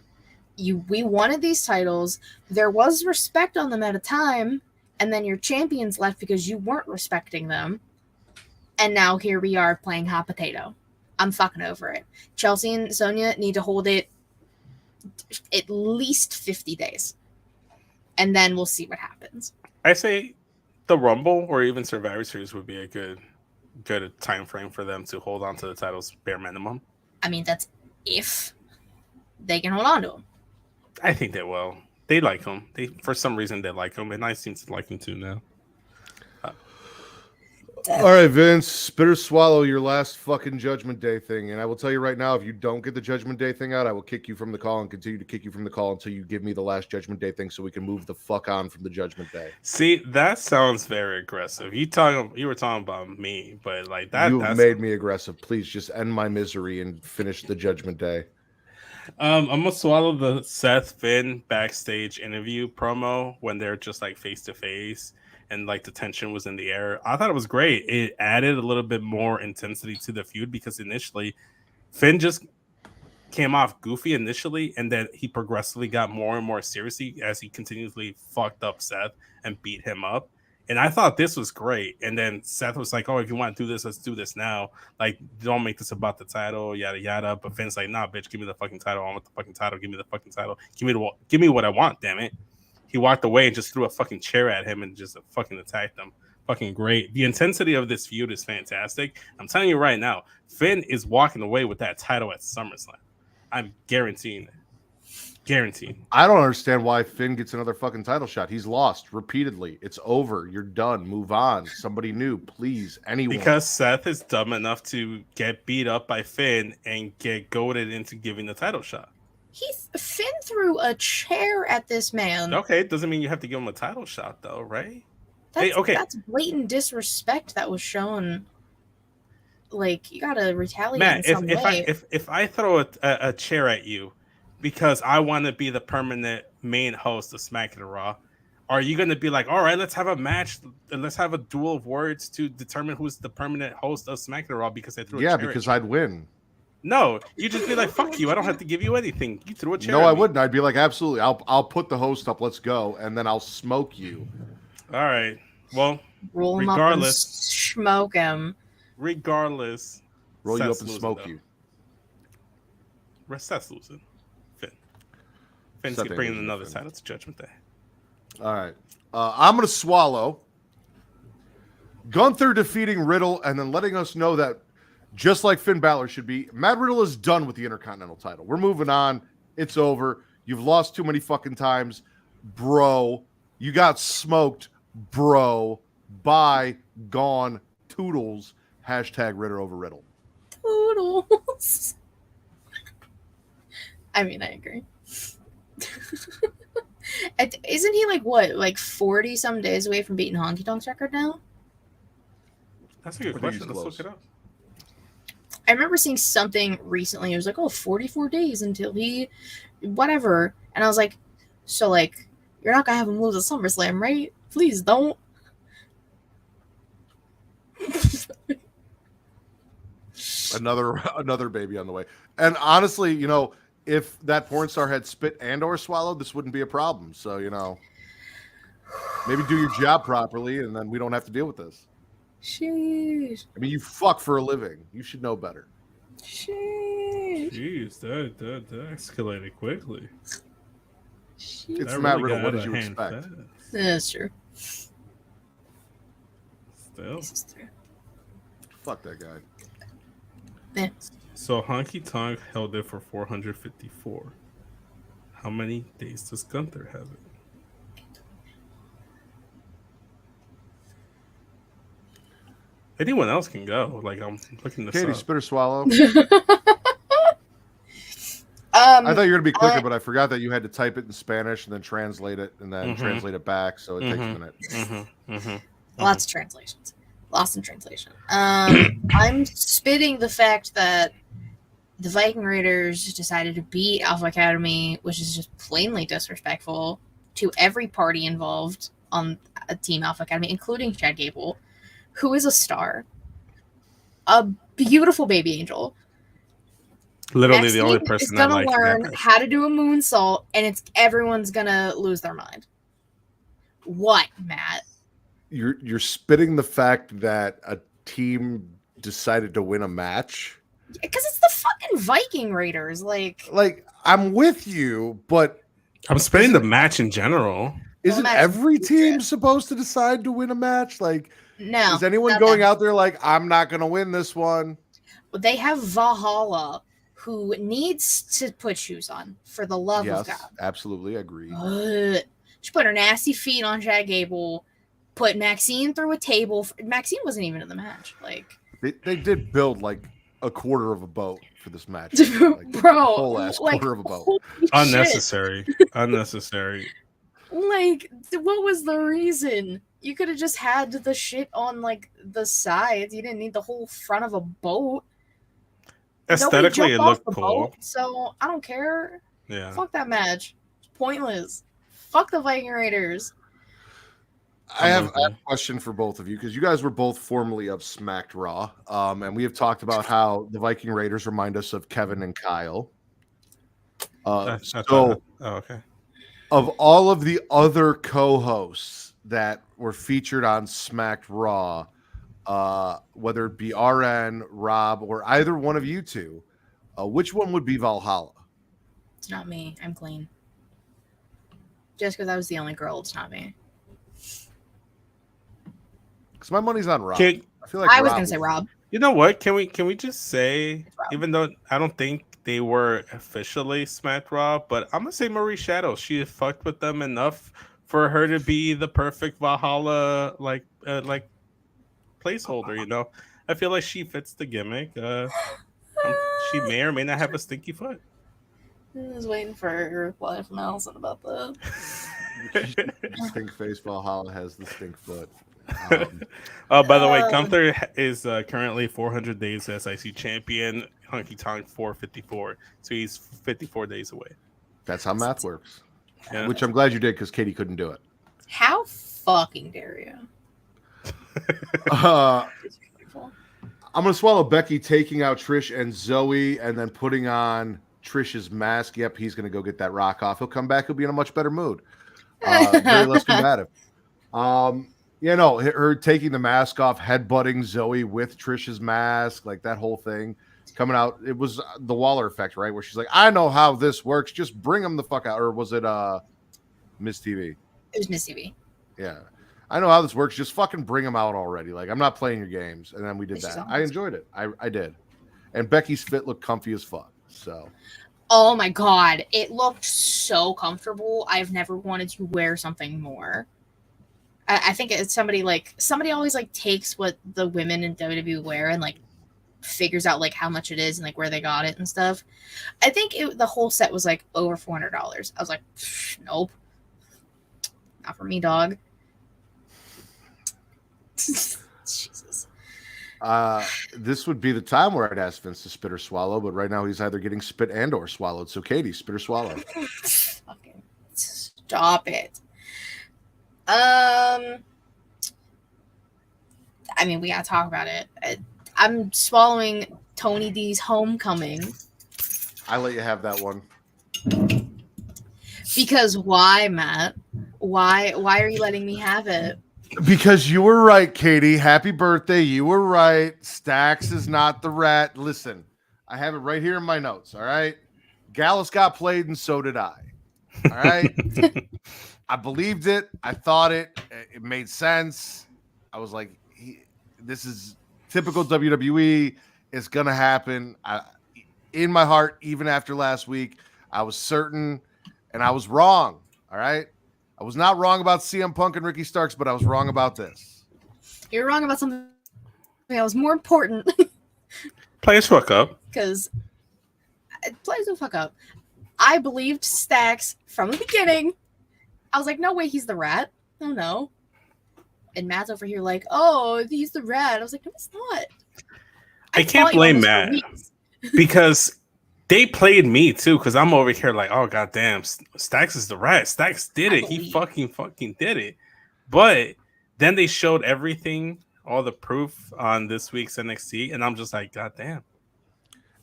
We wanted these titles. There was respect on them at a time, and then your champions left because you weren't respecting them. And now here we are playing hot potato. I'm fucking over it. Chelsea and Sonya need to hold it at least 50 days. And then we'll see what happens. I say the Rumble or even Survivor Series would be a good time frame for them to hold on to the titles bare minimum. I mean, that's if they can hold on to them. I think they will. They like him. For some reason, they like him, and I seem to like him too now. All right, Vince, spit or swallow your last fucking Judgment Day thing. And I will tell you right now, if you don't get the Judgment Day thing out, I will kick you from the call and continue to kick you from the call until you give me the last Judgment Day thing so we can move the fuck on from the Judgment Day. See, that sounds very aggressive. You were talking about me, but like that. You've made me aggressive. Please just end my misery and finish the Judgment Day. I'm gonna swallow the Seth Finn backstage interview promo when they're just like face to face and like the tension was in the air. I thought it was great. It added a little bit more intensity to the feud because initially Finn just came off goofy initially, and then he progressively got more and more seriously as he continuously fucked up Seth and beat him up. And I thought this was great. And then Seth was like, "Oh, if you want to do this, let's do this now. Like, don't make this about the title, yada yada." But Finn's like, "Nah, bitch, give me the fucking title. I want the fucking title. Give me the fucking title. Give me what I want. Damn it." He walked away and just threw a fucking chair at him and just fucking attacked him. Fucking great. The intensity of this feud is fantastic. I'm telling you right now, Finn is walking away with that title at SummerSlam. I'm guaranteeing it. Guaranteed. I don't understand why Finn gets another fucking title shot. He's lost repeatedly. It's over. You're done. Move on. Somebody new, please. Anyone. Because Seth is dumb enough to get beat up by Finn and get goaded into giving the title shot. Finn threw a chair at this man. Okay, it doesn't mean you have to give him a title shot, though, right? That's blatant disrespect that was shown. Like, you gotta retaliate Matt, in some way. if I throw a chair at you because I want to be the permanent main host of Smackin It Raw, are you going to be like, all right, let's have a match, let's have a duel of words to determine who's the permanent host of Smackin It Raw because I threw a chair because at you? I'd win. No, you just be like, fuck you. I don't have to give you anything. You threw a chair. No, I wouldn't. I'd be like, absolutely. I'll put the host up. Let's go, and then I'll smoke you. All right. Well, roll him regardless, up and smoke him. Regardless, roll Seth's you up and losing, smoke though. you. Seth's losing. Finn's bringing another title to Judgment Day. All right. I'm going to swallow Gunther defeating Riddle and then letting us know that just like Finn Balor should be, Matt Riddle is done with the Intercontinental title. We're moving on. It's over. You've lost too many fucking times. Bro. You got smoked. Bro. Bye. Gone. Toodles. Hashtag Ritter over Riddle. Toodles. I mean, I agree. Isn't he like 40 some days away from beating Honky Tonk's record now? That's a good question. Let's look it up. I remember seeing something recently. It was like, 44 days until he whatever. And I was like, so like, you're not gonna have him lose at SummerSlam, right? Please don't. Another baby on the way. And honestly, if that porn star had spit and or swallowed, this wouldn't be a problem. So, maybe do your job properly and then we don't have to deal with this. Sheesh. I mean, you fuck for a living. You should know better. Sheesh. Jeez, that escalated quickly. It's that Matt really Riddle. What got did you out of hand expect? fast. That's true. Still. This is true. Fuck that guy. Yeah. So Honky Tonk held it for 454. How many days does Gunther have it? Anyone else can go. Like, I'm looking this Katie, up. spit or swallow? I thought you were going to be quicker, but I forgot that you had to type it in Spanish and then translate it and then translate it back, so it takes a minute. Lots of translations. Lost in translation. I'm spitting the fact that the Viking Raiders decided to beat Alpha Academy, which is just plainly disrespectful to every party involved on a Team Alpha Academy, including Chad Gable, who is a star. A beautiful baby angel. Literally Next the only team person is I gonna like. learn how to do a moonsault, and everyone's gonna lose their mind. What, Matt? You're spitting the fact that a team decided to win a match. Because it's the fucking Viking Raiders. Like I'm with you, but I'm spitting the match in general. Isn't match every is team legit. supposed to decide to win a match? Like, No. is anyone not going them. out there like, I'm not going to win this one? They have Valhalla, who needs to put shoes on, for the love of Yes, God. absolutely agree. She put her nasty feet on Chad Gable, put Maxine through a table. Maxine wasn't even in the match. Like, They did build like a quarter of a boat for this match. Like, bro, whole ass quarter of a boat. holy Unnecessary. Unnecessary. Like, what was the reason? You could have just had the shit on, like, the sides. You didn't need the whole front of a boat. Aesthetically, Nobody it jumped off looked the cool. boat, so I don't care. Yeah. Fuck that match. It's pointless. Fuck the Viking Raiders. I have a question for both of you because you guys were both formerly of Smacked Raw, and we have talked about how the Viking Raiders remind us of Kevin and Kyle. Okay. Of all of the other co-hosts that were featured on Smacked Raw, whether it be RN, Rob, or either one of you two, which one would be Valhalla? It's not me. I'm clean. Just because I was the only girl, it's not me. Because my money's on Rob. I feel like I was going to say Rob. You know what? Can we just say, even though I don't think they were officially Smacked Raw, but I'm gonna say Marie Shadow. She fucked with them enough for her to be the perfect Valhalla like placeholder. You know, I feel like she fits the gimmick. She may or may not have a stinky foot. I was waiting for a reply from Allison about that. Stink face Valhalla has the stink foot. By the way, Gunther is currently 400 days as IC champion. Hunky Tonk 454, so he's 54 days away. That's how math works. Yeah. Which I'm glad you did because Katie couldn't do it. How fucking dare you? I'm gonna swallow Becky taking out Trish and Zoe, and then putting on Trish's mask. Yep, he's gonna go get that rock off. He'll come back. He'll be in a much better mood. Very less combative. Her taking the mask off, headbutting Zoe with Trish's mask, like that whole thing coming out. It was the Waller effect, right? Where she's like, I know how this works. Just bring them the fuck out. Or was it Miss TV? It was Miss TV. Yeah. I know how this works. Just fucking bring them out already. Like, I'm not playing your games. And then we did that. I enjoyed it. I did. And Becky's fit looked comfy as fuck. So. Oh my God. It looked so comfortable. I've never wanted to wear something more. I think it's somebody always like takes what the women in WWE wear and like figures out like how much it is and like where they got it and stuff. I think the whole set was like over $400. I was like, nope, not for me, dog. Jesus. This would be the time where I'd ask Vince to spit or swallow, but right now he's either getting spit and or swallowed. So Katie, spit or swallow. Fucking stop it. I mean, we gotta talk about it. I'm swallowing Tony D's Homecoming. I let you have that one. Because why, Matt? Why are you letting me have it? Because you were right, Katie. Happy birthday. You were right. Stax is not the rat. Listen, I have it right here in my notes. All right. Gallus got played, and so did I. All right. I believed it. I thought it. It made sense. I was like, this is typical WWE. It's going to happen. In my heart, even after last week, I was certain, and I was wrong. All right. I was not wrong about CM Punk and Ricky Starks, but I was wrong about this. You're wrong about something that was more important. Players fuck up. Because players don't fuck up. I believed Stax from the beginning. I was like, no way, he's the rat. No. And Matt's over here like, oh, he's the rat. I was like, no, it's not. I can't blame Matt because They played me too, because I'm over here like, oh goddamn, Stacks is the rat. Stacks did it. He fucking did it. But then they showed everything, all the proof on this week's NXT, and I'm just like, goddamn.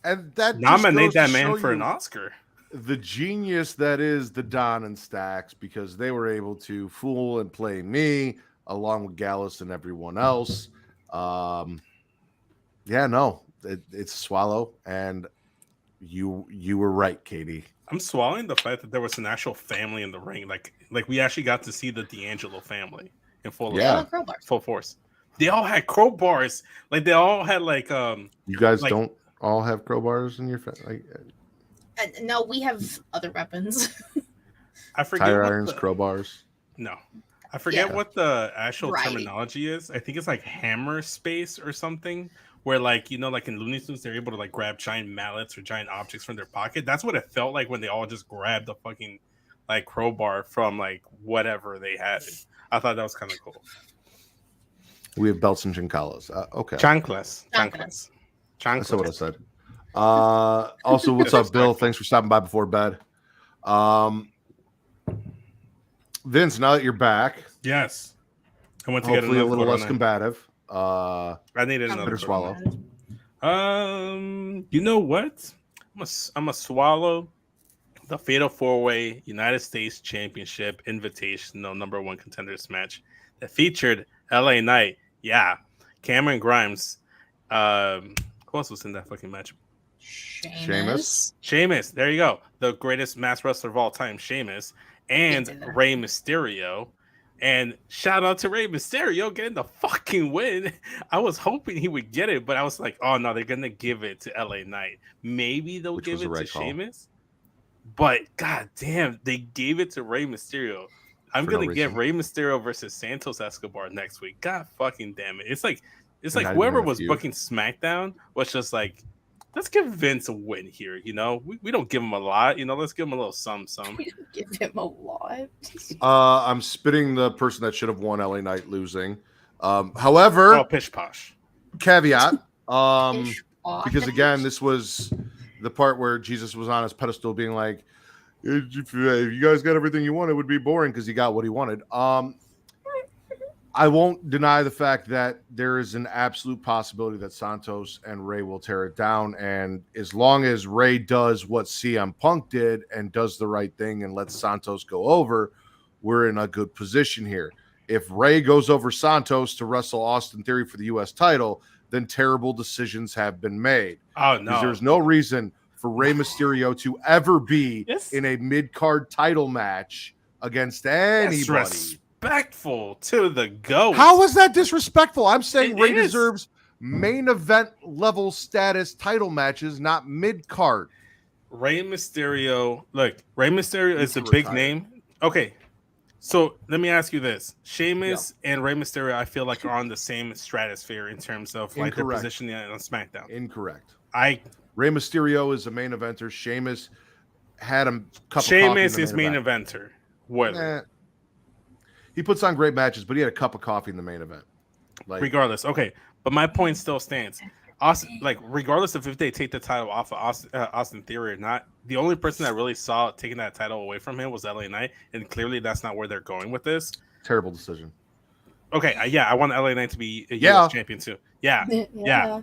And that nominate that man for an Oscar. The genius that is the Don and Stacks, because they were able to fool and play me along with Gallus and everyone else. It's swallow, and you were right, Katie. I'm swallowing the fact that there was an actual family in the ring. Like we actually got to see the D'Angelo family in full force. They all had crowbars. Like they all had like You guys don't all have crowbars in your family? No, we have other weapons. I forget tire irons, crowbars. No. I forget what the actual terminology is. I think it's like hammer space or something, where like, you know, like in Looney Tunes, they're able to like grab giant mallets or giant objects from their pocket. That's what it felt like when they all just grabbed the fucking like crowbar from like whatever they had. I thought that was kind of cool. We have belts and chinkalas. Okay. Chanclas. That's what I said. Also, what's up, Bill? Thanks for stopping by before bed. Vince, now that you're back, yes, I went to hopefully get a little less combative. I needed another swallow. You know what? I'm a swallow the Fatal 4-Way United States Championship Invitational #1 Contenders match that featured LA Knight. Yeah, Cameron Grimes. Who else was in that fucking match? Sheamus. There you go. The greatest masked wrestler of all time, Sheamus, and Rey Mysterio. And shout out to Rey Mysterio getting the fucking win. I was hoping he would get it, but I was like, oh no, they're gonna give it to LA Knight. Maybe they'll give it to Sheamus. But god damn, they gave it to Rey Mysterio. I'm gonna get Rey Mysterio versus Santos Escobar next week. God fucking damn it. It's like whoever was booking SmackDown was just like, let's give Vince a win here. You know, we don't give him a lot. You know, let's give him a little some. We don't give him a lot. I'm spitting the person that should have won, LA Knight losing. However, pish posh. Caveat. Because again, this was the part where Jesus was on his pedestal, being like, "If you guys got everything you want, it would be boring," because he got what he wanted. I won't deny the fact that there is an absolute possibility that Santos and Rey will tear it down. And as long as Rey does what CM Punk did and does the right thing and lets Santos go over, we're in a good position here. If Rey goes over Santos to wrestle Austin Theory for the U.S. title, then terrible decisions have been made. Oh, no. There's no reason for Rey Mysterio to ever be in a mid-card title match against anybody. Disrespectful to the GOAT. How is that disrespectful? I'm saying Rey deserves main event level status title matches, not mid card. Rey Mysterio, look, Rey Mysterio is a big name. Okay, so let me ask you this: Sheamus and Rey Mysterio, I feel like are on the same stratosphere in terms of like their position on SmackDown. Incorrect. Rey Mysterio is a main eventer. Sheamus had a cup of coffee. Sheamus is main eventer. What? He puts on great matches, but he had a cup of coffee in the main event. Regardless, okay. But my point still stands. Austin, regardless of if they take the title off of Austin Theory or not, the only person that really saw taking that title away from him was LA Knight, and clearly that's not where they're going with this. Terrible decision. Okay, I want LA Knight to be a US champion too. Yeah.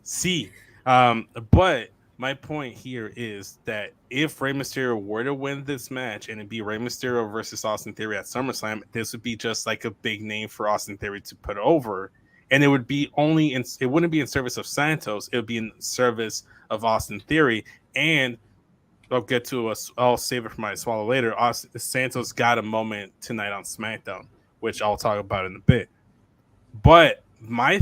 See, but my point here is that if Rey Mysterio were to win this match and it'd be Rey Mysterio versus Austin Theory at SummerSlam, this would be just like a big name for Austin Theory to put over. And it would be it wouldn't be in service of Santos. It would be in service of Austin Theory. And I'll get to I'll save it for my swallow later. Santos got a moment tonight on SmackDown, which I'll talk about in a bit. But my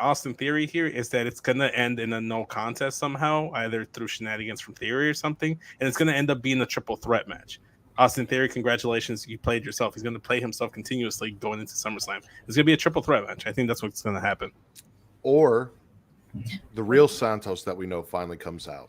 Austin Theory here is that it's going to end in a no contest somehow, either through shenanigans from Theory or something. And it's going to end up being a triple threat match. Austin Theory, congratulations. You played yourself. He's going to play himself continuously going into SummerSlam. It's going to be a triple threat match. I think that's what's going to happen. Or the real Santos that we know finally comes out.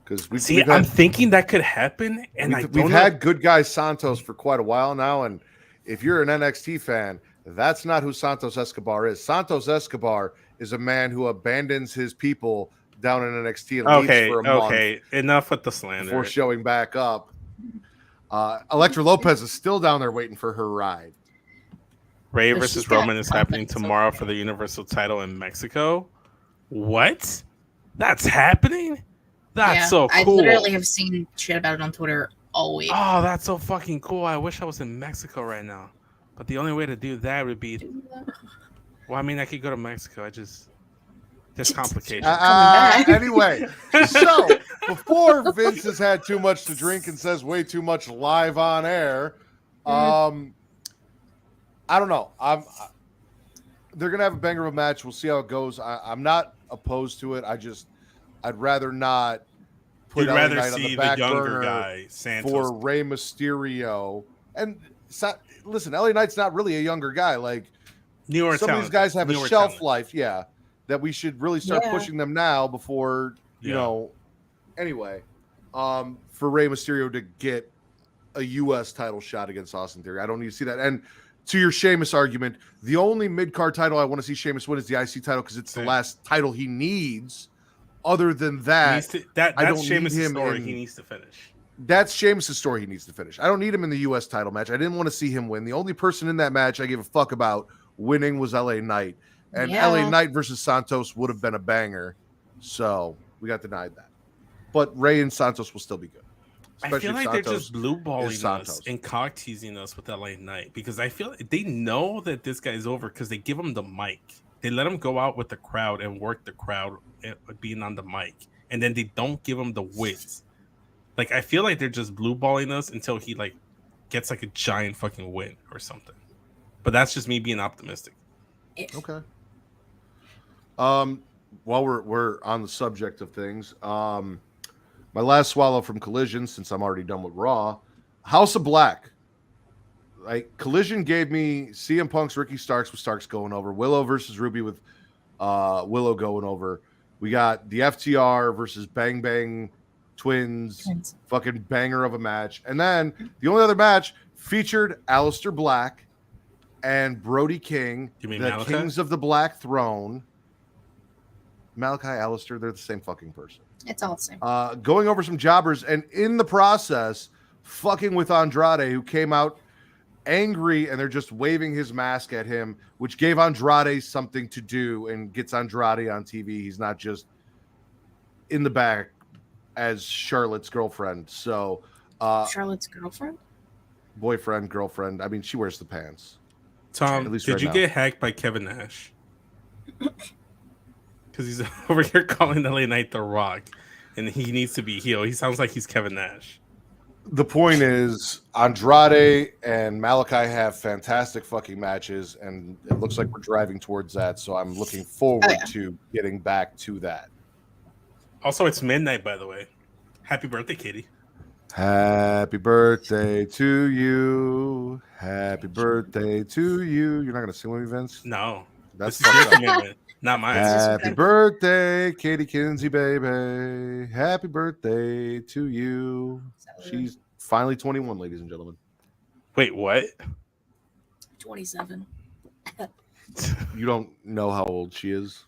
Because I'm thinking that could happen. And we've had good guy Santos for quite a while now. And if you're an NXT fan, that's not who Santos Escobar is. Santos Escobar is a man who abandons his people down in NXT and leaves for a month enough with the slander before showing back up. Elektra Lopez is still down there waiting for her ride. Ray versus Roman is happening tomorrow for the Universal title in Mexico. What? That's happening? That's so cool. I literally have seen shit about it on Twitter all week. Oh, that's so fucking cool. I wish I was in Mexico right now. But the only way to do that would be... Well, I mean, I could go to Mexico. There's complications. Anyway, so before Vince has had too much to drink and says way too much live on air, I don't know. They're going to have a banger of a match. We'll see how it goes. I'm not opposed to it. I'd rather not put LA Knight on the back burner guy, for Rey Mysterio. And listen, LA Knight's not really a younger guy. Like some of these guys have a shelf life, that we should really start pushing them now before, you know. Anyway, for Rey Mysterio to get a U.S. title shot against Austin Theory. I don't need to see that. And to your Sheamus argument, the only mid-card title I want to see Sheamus win is the IC title because it's the last title he needs. Other than that, I don't need him. Story he needs to finish. That's Sheamus' story he needs to finish. I don't need him in the U.S. title match. I didn't want to see him win. The only person in that match I gave a fuck about winning was LA Knight. And LA Knight versus Santos would have been a banger. So we got denied that. But Ray and Santos will still be good. I feel like they're just blue balling us and cock teasing us with LA Knight because I feel like they know that this guy's over because they give him the mic. They let him go out with the crowd and work the crowd being on the mic. And then they don't give him the wins. Like, I feel like they're just blue balling us until he like gets like a giant fucking win or something. But that's just me being optimistic. Okay. While we're on the subject of things, my last swallow from Collision, since I'm already done with Raw, House of Black. Like Collision gave me CM Punk's Ricky Starks with Starks going over, Willow versus Ruby with Willow going over. We got the FTR versus Bang Bang Twins, fucking banger of a match. And then the only other match featured Aleister Black and Brody King, the Malachi? Kings of the Black Throne. Malachi, Aleister, they're the same fucking person. It's all the same. Going over some jobbers and in the process, fucking with Andrade, who came out angry and they're just waving his mask at him, which gave Andrade something to do and gets Andrade on TV. He's not just in the back as Charlotte's girlfriend. So Charlotte's girlfriend? Boyfriend, girlfriend. I mean, she wears the pants. Tom, did you get hacked by Kevin Nash? Because he's over here calling LA Knight The Rock, and he needs to be heel. He sounds like he's Kevin Nash. The point is, Andrade and Malachi have fantastic fucking matches, and it looks like we're driving towards that. So I'm looking forward to getting back to that. Also, it's midnight, by the way. Happy birthday, Katie. Happy birthday to you. Happy birthday to you. You're not going to sing with me, Vince? No. That's your commitment, not mine. Happy birthday, Katie Kinzy, baby. Happy birthday to you. She's finally 21, ladies and gentlemen. Wait, what? 27. You don't know how old she is?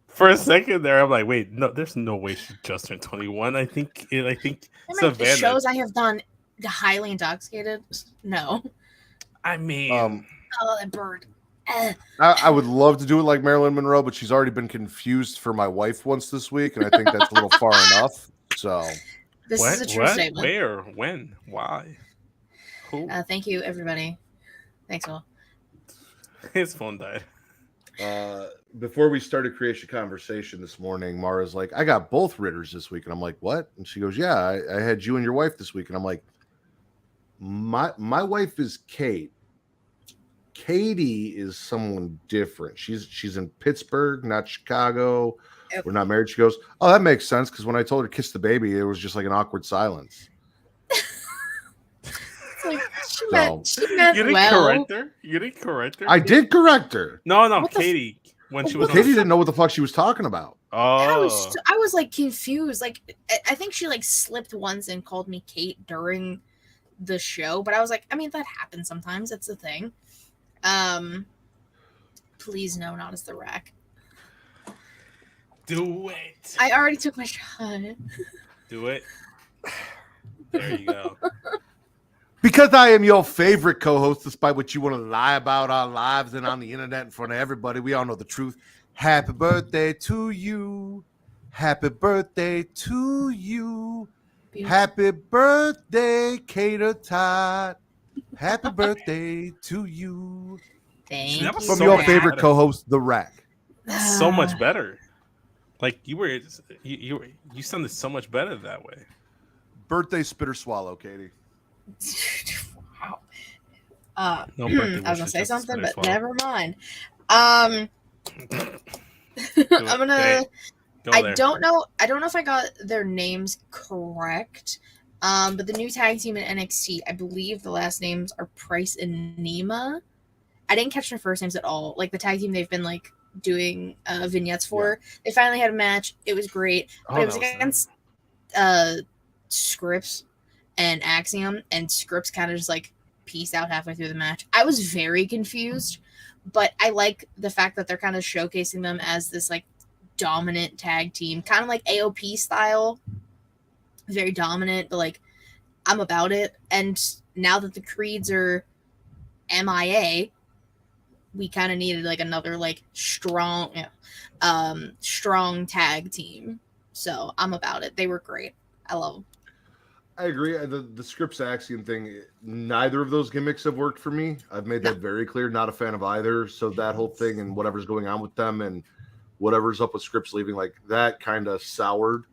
For a second there, I'm like, wait, no, there's no way she just turned 21. I think The shows I have done highly intoxicated. No. I mean, oh, that bird. I would love to do it like Marilyn Monroe, but she's already been confused for my wife once this week, and I think that's a little far enough. So, this is a true statement. Where? When? Why? Who? Thank you, everybody. Thanks, all. His phone died. Before we started Creation Conversation this morning, Mara's like, I got both Ritters this week. And I'm like, what? And she goes, yeah, I had you and your wife this week. And I'm like, my wife is Kate. Katie is someone different. She's in Pittsburgh, not Chicago. Yep. We're not married. She goes, oh, that makes sense. Because when I told her to kiss the baby, it was just like an awkward silence. Like, she meant you didn't correct her? You didn't correct her? I did correct her. No, Katie. When she was Katie didn't know what the fuck she was talking about. Oh, I was like confused. Like, I think she like slipped once and called me Kate during the show, but I was like, I mean, that happens sometimes. That's the thing. Please no, not as the rack. Do it. I already took my shot. Do it. There you go. Because I am your favorite co-host, despite what you want to lie about our lives and on the internet in front of everybody, we all know the truth. Happy birthday to you. Happy birthday to you. Beautiful. Happy birthday, Cater Todd. Happy birthday to you. Thank That was you. From so your much favorite better. co-host, The Rack. So much better. Like you sounded so much better that way. Birthday spitter swallow, Katie. Wow. No birthday I was gonna wishes, say just something, spitter but swallow. never mind. I'm gonna. Hey, go I there. don't know if I got their names correct. But the new tag team in NXT, I believe the last names are Price and Nema. I didn't catch their first names at all. Like the tag team they've been like doing vignettes for. They finally had a match. It was great. But it was against Scripps and Axiom, and Scripps kind of just like pieced out halfway through the match. I was very confused, but I like the fact that they're kind of showcasing them as this like dominant tag team, kind of like AOP style. Very dominant, but like I'm about it. And now that the Creeds are MIA, we kind of needed like another like strong tag team. So I'm about it. They were great. I love them. I agree. The Scripps Axiom thing, neither of those gimmicks have worked for me. I've made that very clear. Not a fan of either. So that whole thing and whatever's going on with them and whatever's up with Scripps leaving, like that kind of soured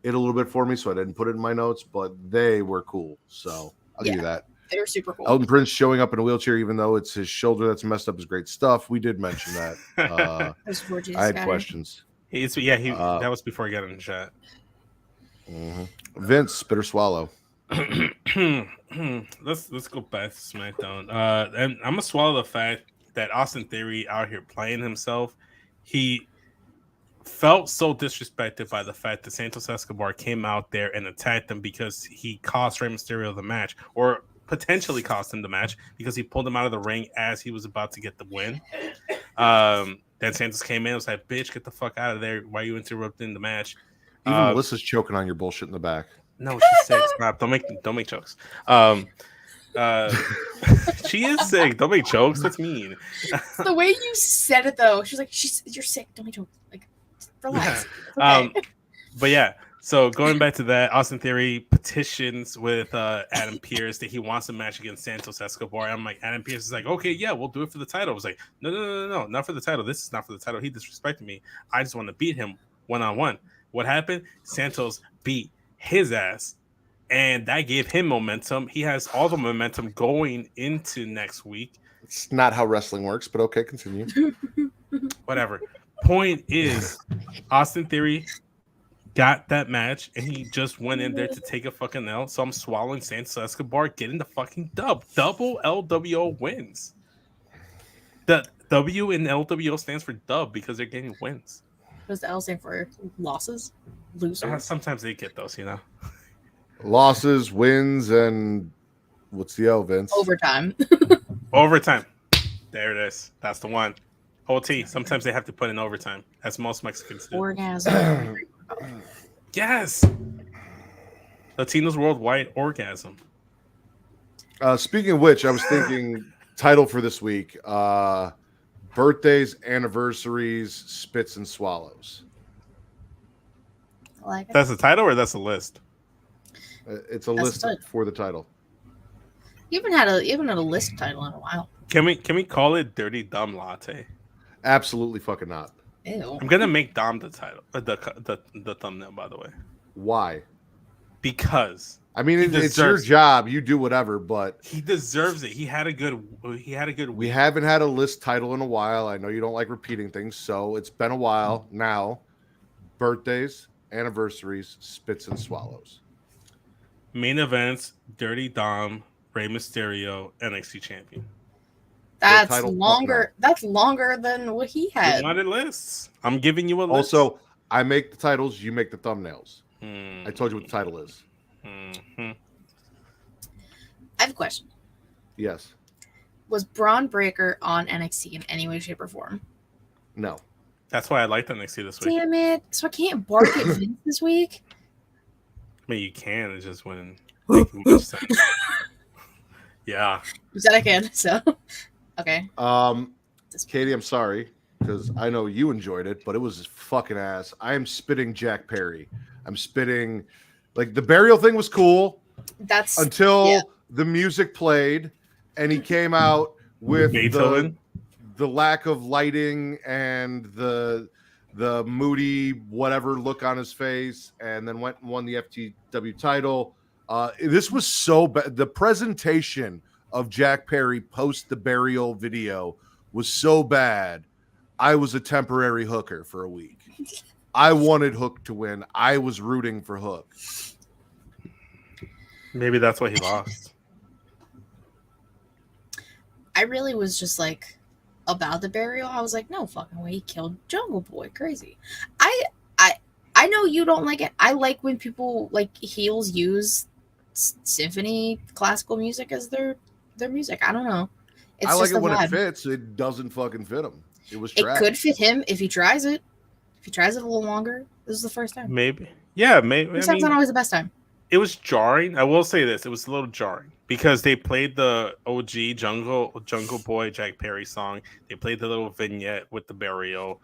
it a little bit for me. So I didn't put it in my notes, but they were cool. So I'll give you that. They were super cool. Elton Prince showing up in a wheelchair, even though it's his shoulder that's messed up, is great stuff. We did mention that. I had questions. That was before he got in the chat. Vince, spit or swallow. Let's go back to SmackDown. And I'm gonna swallow the fact that Austin Theory out here playing himself. He felt so disrespected by the fact that Santos Escobar came out there and attacked him because he cost Rey Mysterio the match, or potentially cost him the match because he pulled him out of the ring as he was about to get the win. Then Santos came in and was like, "Bitch, get the fuck out of there! Why are you interrupting the match?" Even Melissa's choking on your bullshit in the back. No, she's sick. Stop. Don't make jokes. She is sick. Don't make jokes. That's mean. The way you said it though, she's like, "You're sick. Don't make jokes." Like, relax. Okay. But yeah. So going back to that, Austin Theory petitions with Adam Pearce that he wants a match against Santos Escobar. I'm like, Adam Pearce is like, okay, yeah, we'll do it for the title. I was like, no, not for the title. This is not for the title. He disrespected me. I just want to beat him one-on-one. What happened? Santos beat his ass, and that gave him momentum. He has all the momentum going into next week. It's not how wrestling works, but okay, continue. Whatever. Point is, Austin Theory got that match, and he just went in there to take a fucking L. So I'm swallowing Santos Escobar, getting the fucking dub. Double LWO wins. The W in LWO stands for dub because they're getting wins. What does the L stand for? Losses? Losers? Sometimes they get those, you know. Losses, wins, and what's the O, Vince? Overtime. Overtime. There it is. That's the one. OT. Sometimes they have to put in overtime, as most Mexicans do. Orgasm. Yes. Latinos worldwide orgasm. Speaking of which, I was thinking title for this week. Birthdays, anniversaries, spits and swallows. I like it. That's the title or that's a list? It's a list for the title. You haven't had a list title in a while. Can we call it Dirty Dumb Latte? Absolutely fucking not. Ew. I'm gonna make Dom the title, the thumbnail. By the way, why? Because I mean, it's your job. You do whatever, but he deserves it. He had a good week. We haven't had a list title in a while. I know you don't like repeating things, so it's been a while now. Birthdays, anniversaries, spits and swallows. Main events: Dirty Dom, Rey Mysterio, NXT champion. That's longer. That's longer than what he had. You wanted lists. I'm giving you a list. Also, I make the titles. You make the thumbnails. I told you what the title is. Mm-hmm. I have a question. Yes. Was Braun Breaker on NXT in any way, shape, or form? No. That's why I liked NXT this week. Damn it! So I can't bark at Vince this week. I mean, you can. It just wouldn't make much sense. Yeah. You said I can, so okay. Katie, I'm sorry because I know you enjoyed it, but it was fucking ass. I am spitting Jack Perry. I'm spitting like the burial thing was cool. That's until the music played and he came out with Beethoven. The lack of lighting and the moody whatever look on his face, and then went and won the FTW title. This was so bad. The presentation of Jack Perry post the burial video was so bad. I was a temporary hooker for a week. I wanted Hook to win. I was rooting for Hook. Maybe that's why he lost. I really was just like about the burial. I was like, no fucking way, he killed Jungle Boy. Crazy. I know you don't like it. I like when people like heels use symphony classical music as their music. I don't know. It's I like just it when vibe. it fits. It doesn't fucking fit him. It was It trash. could fit him if he tries it. If he tries it a little longer. This is the first time. Maybe. Yeah, maybe. First time's not always the best time. It was jarring. I will say this. It was a little jarring because they played the OG Jungle Boy Jack Perry song. They played the little vignette with the burial.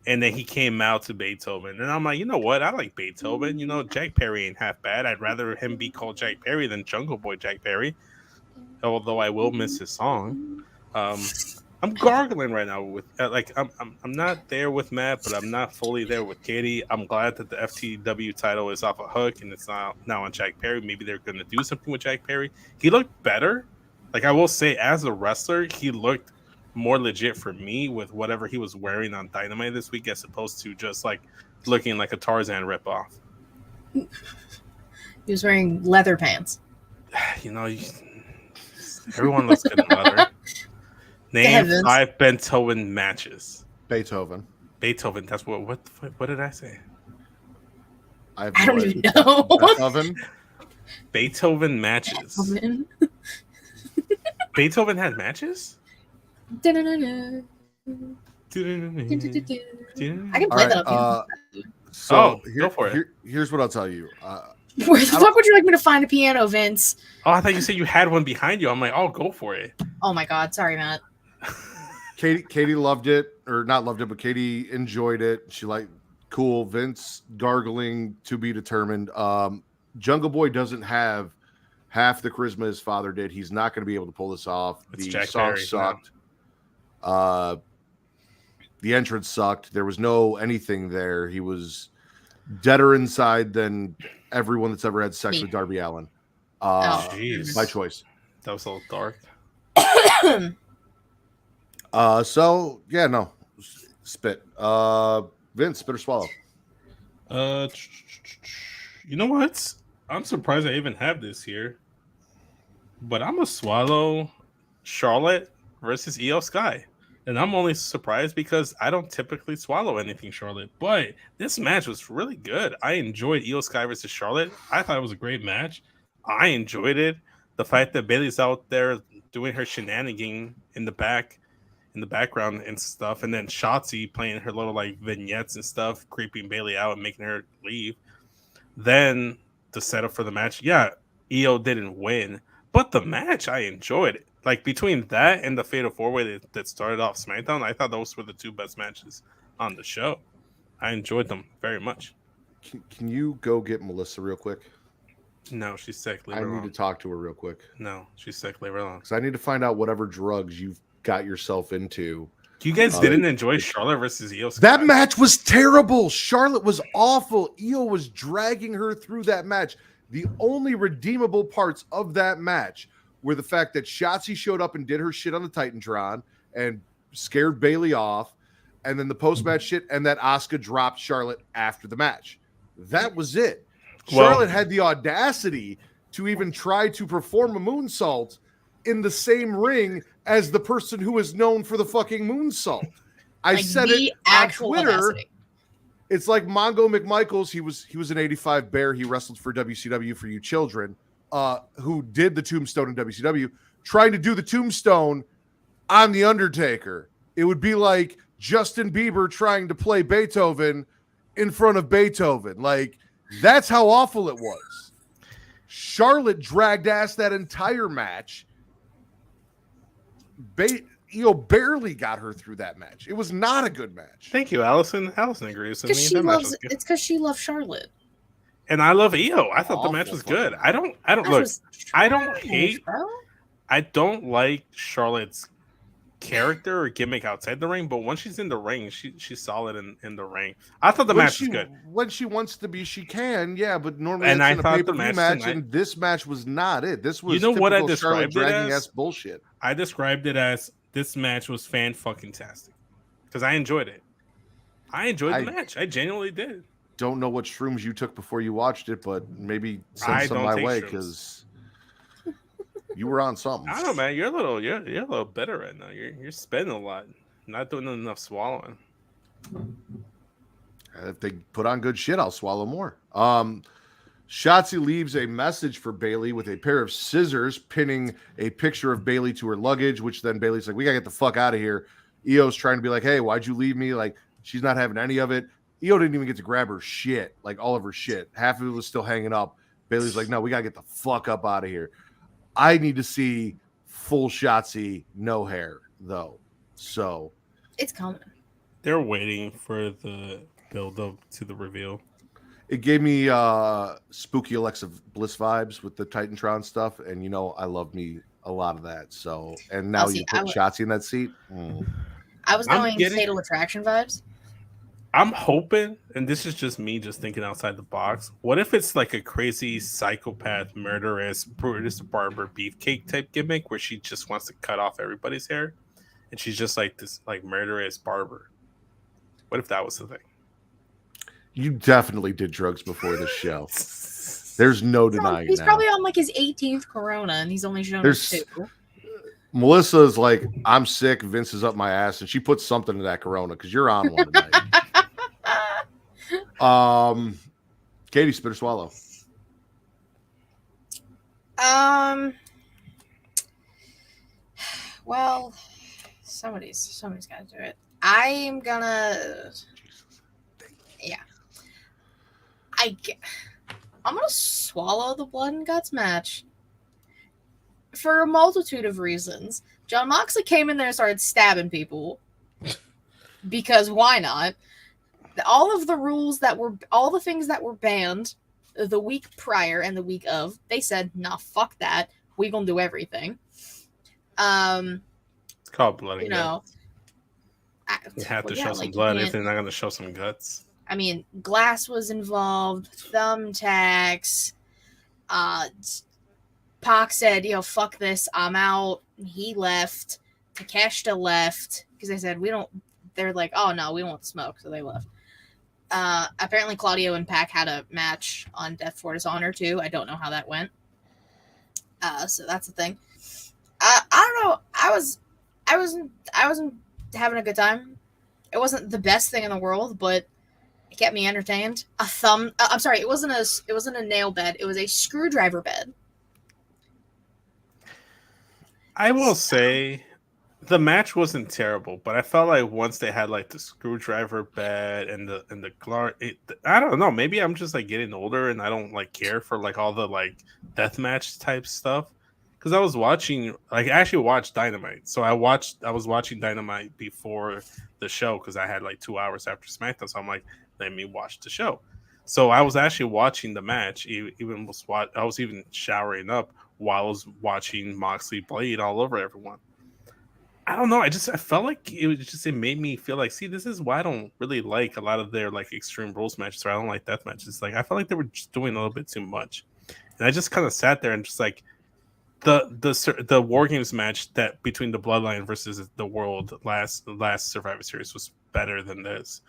And then he came out to Beethoven. And I'm like, you know what? I like Beethoven. You know, Jack Perry ain't half bad. I'd rather him be called Jack Perry than Jungle Boy Jack Perry. Although I will miss his song. I'm gargling right now with I'm not there with Matt, but I'm not fully there with Katie. I'm glad that the FTW title is off a Hook and it's now on Jack Perry. Maybe they're going to do something with Jack Perry. He looked better. Like I will say, as a wrestler, he looked more legit for me with whatever he was wearing on Dynamite this week, as opposed to just like looking like a Tarzan ripoff. He was wearing leather pants. You know, everyone looks good in leather. Name 5 Beethoven matches. Beethoven. That's what did I say? I don't even know. Beethoven matches. Beethoven had matches? I can play that up. Go for it. Here's what I'll tell you. Where the fuck would you like me to find a piano, Vince? Oh, I thought you said you had one behind you. I'm like, oh, go for it. Oh my god, sorry, Matt. Katie loved it, or not loved it, but Katie enjoyed it. She liked cool. Vince gargling to be determined. Jungle Boy doesn't have half the charisma his father did. He's not going to be able to pull this off. It's The Jack song Perry, sucked. The entrance sucked. There was no anything there. He was deader inside than everyone that's ever had sex with Darby Allin. Jeez. By choice. That was a little dark. So yeah, no. Spit. Vince, spit or swallow? You know what? I'm surprised I even have this here. But I'm gonna swallow Charlotte versus Io Sky. And I'm only surprised because I don't typically swallow anything Charlotte. But this match was really good. I enjoyed Io Sky versus Charlotte. I thought it was a great match. I enjoyed it. The fact that Bayley's out there doing her shenanigan in the background and stuff, and then Shotzi playing her little like vignettes and stuff, creeping Bayley out and making her leave. Then the setup for the match, yeah, Io didn't win, but the match I enjoyed it. Like between that and the Fatal 4-Way that started off SmackDown, I thought those were the two best matches on the show. I enjoyed them very much. Can you go get Melissa real quick? No, she's sick. Leave I her need alone. to talk to her real quick. No, she's sick. Leave her alone. Because I need to find out whatever drugs you've got yourself into. You guys didn't enjoy Charlotte versus Io Sky? That match was terrible. Charlotte was awful. Io was dragging her through that match. The only redeemable parts of that match were the fact that Shotzi showed up and did her shit on the Titantron and scared Bayley off, and then the post-match shit, and that Asuka dropped Charlotte after the match. That was it. Charlotte had the audacity to even try to perform a moonsault in the same ring as the person who is known for the fucking moonsault. I Like said the it on actual Twitter. audacity. It's like Mongo McMichaels. He was an 85 bear. He wrestled for WCW for you children, who did the tombstone in WCW, trying to do the tombstone on The Undertaker. It would be like Justin Bieber trying to play Beethoven in front of Beethoven. Like, that's how awful it was. Charlotte dragged ass that entire match. Io barely got her through that match. It was not a good match. Thank you, Allison. Allison agrees with me. It's because she loves Charlotte. And I love Io. I thought the match was good. I don't look. I don't hate. Bro. I don't like Charlotte's character or gimmick outside the ring, but once she's in the ring, she's solid in the ring. I thought the match was good. When she wants to be, she can, yeah. But normally, and it's I in a thought the pay-per-view match, and this match was not it. This was what I typical described Charlotte it dragging as? ass bullshit. I described it as this match was fan-fucking-tastic because I enjoyed it. I enjoyed the match. I genuinely did. Don't know what shrooms you took before you watched it, but maybe send some my way because you were on something. I don't know, man. You're a little better right now. You're spending a lot, not doing enough swallowing. If they put on good shit, I'll swallow more. Shotzi leaves a message for Bayley with a pair of scissors, pinning a picture of Bayley to her luggage, which then Bayley's like, we gotta get the fuck out of here. Io's trying to be like, hey, why'd you leave me? Like, she's not having any of it. Io didn't even get to grab her shit, like all of her shit. Half of it was still hanging up. Bayley's like, no, we gotta get the fuck up out of here. I need to see full Shotzi, no hair, though. So it's coming. They're waiting for the build up to the reveal. It gave me spooky Alexa Bliss vibes with the Titantron stuff, and I love me a lot of that. So, and now you put Shotzi in that seat. I was going Fatal Attraction vibes. I'm hoping, and this is just me just thinking outside the box. What if it's like a crazy psychopath, murderous, Brutus Barber beefcake type gimmick where she just wants to cut off everybody's hair, and she's just like this like murderous barber? What if that was the thing? You definitely did drugs before this show. There's no denying he's that. Probably on like his 18th Corona, and he's only shown us 2. Melissa's like, I'm sick. Vince is up my ass, and she puts something in that Corona because you're on one tonight. Katie, spit or swallow? Well, somebody's got to do it. I'm gonna. Yeah. I'm gonna swallow the Blood and Guts match for a multitude of reasons. John Moxley came in there and started stabbing people because why not? All of the rules all the things that were banned the week prior and the week of, they said, nah, fuck that. We gonna do everything. It's called Blood and Guts. You have to show some blood if they're not gonna show some guts. I mean, glass was involved, thumbtacks. Pac said, fuck this, I'm out. He left. Takeshita left because they said, they're like, oh no, we won't smoke. So they left. Apparently Claudio and Pac had a match on Death for Dishonor too. I don't know how that went. So that's the thing. I don't know. I wasn't having a good time. It wasn't the best thing in the world, but it kept me entertained. I'm sorry, it wasn't a nail bed. It was a screwdriver bed. I will say the match wasn't terrible, but I felt like once they had like the screwdriver bed and the I don't know. Maybe I'm just like getting older and I don't like care for like all the like deathmatch type stuff. Because I was watching, I actually watched Dynamite. So I was watching Dynamite before the show because I had like 2 hours after SmackDown. So I'm like, let me watch the show. So I was actually watching the match. I was even showering up while I was watching Moxley bleed all over everyone. I don't know. I felt like it made me feel like, see, this is why I don't really like a lot of their like Extreme Rules matches, or I don't like death matches. Like I felt like they were just doing a little bit too much, and I just kind of sat there and just like the War Games match that between the Bloodline versus the World last Survivor Series was better than this.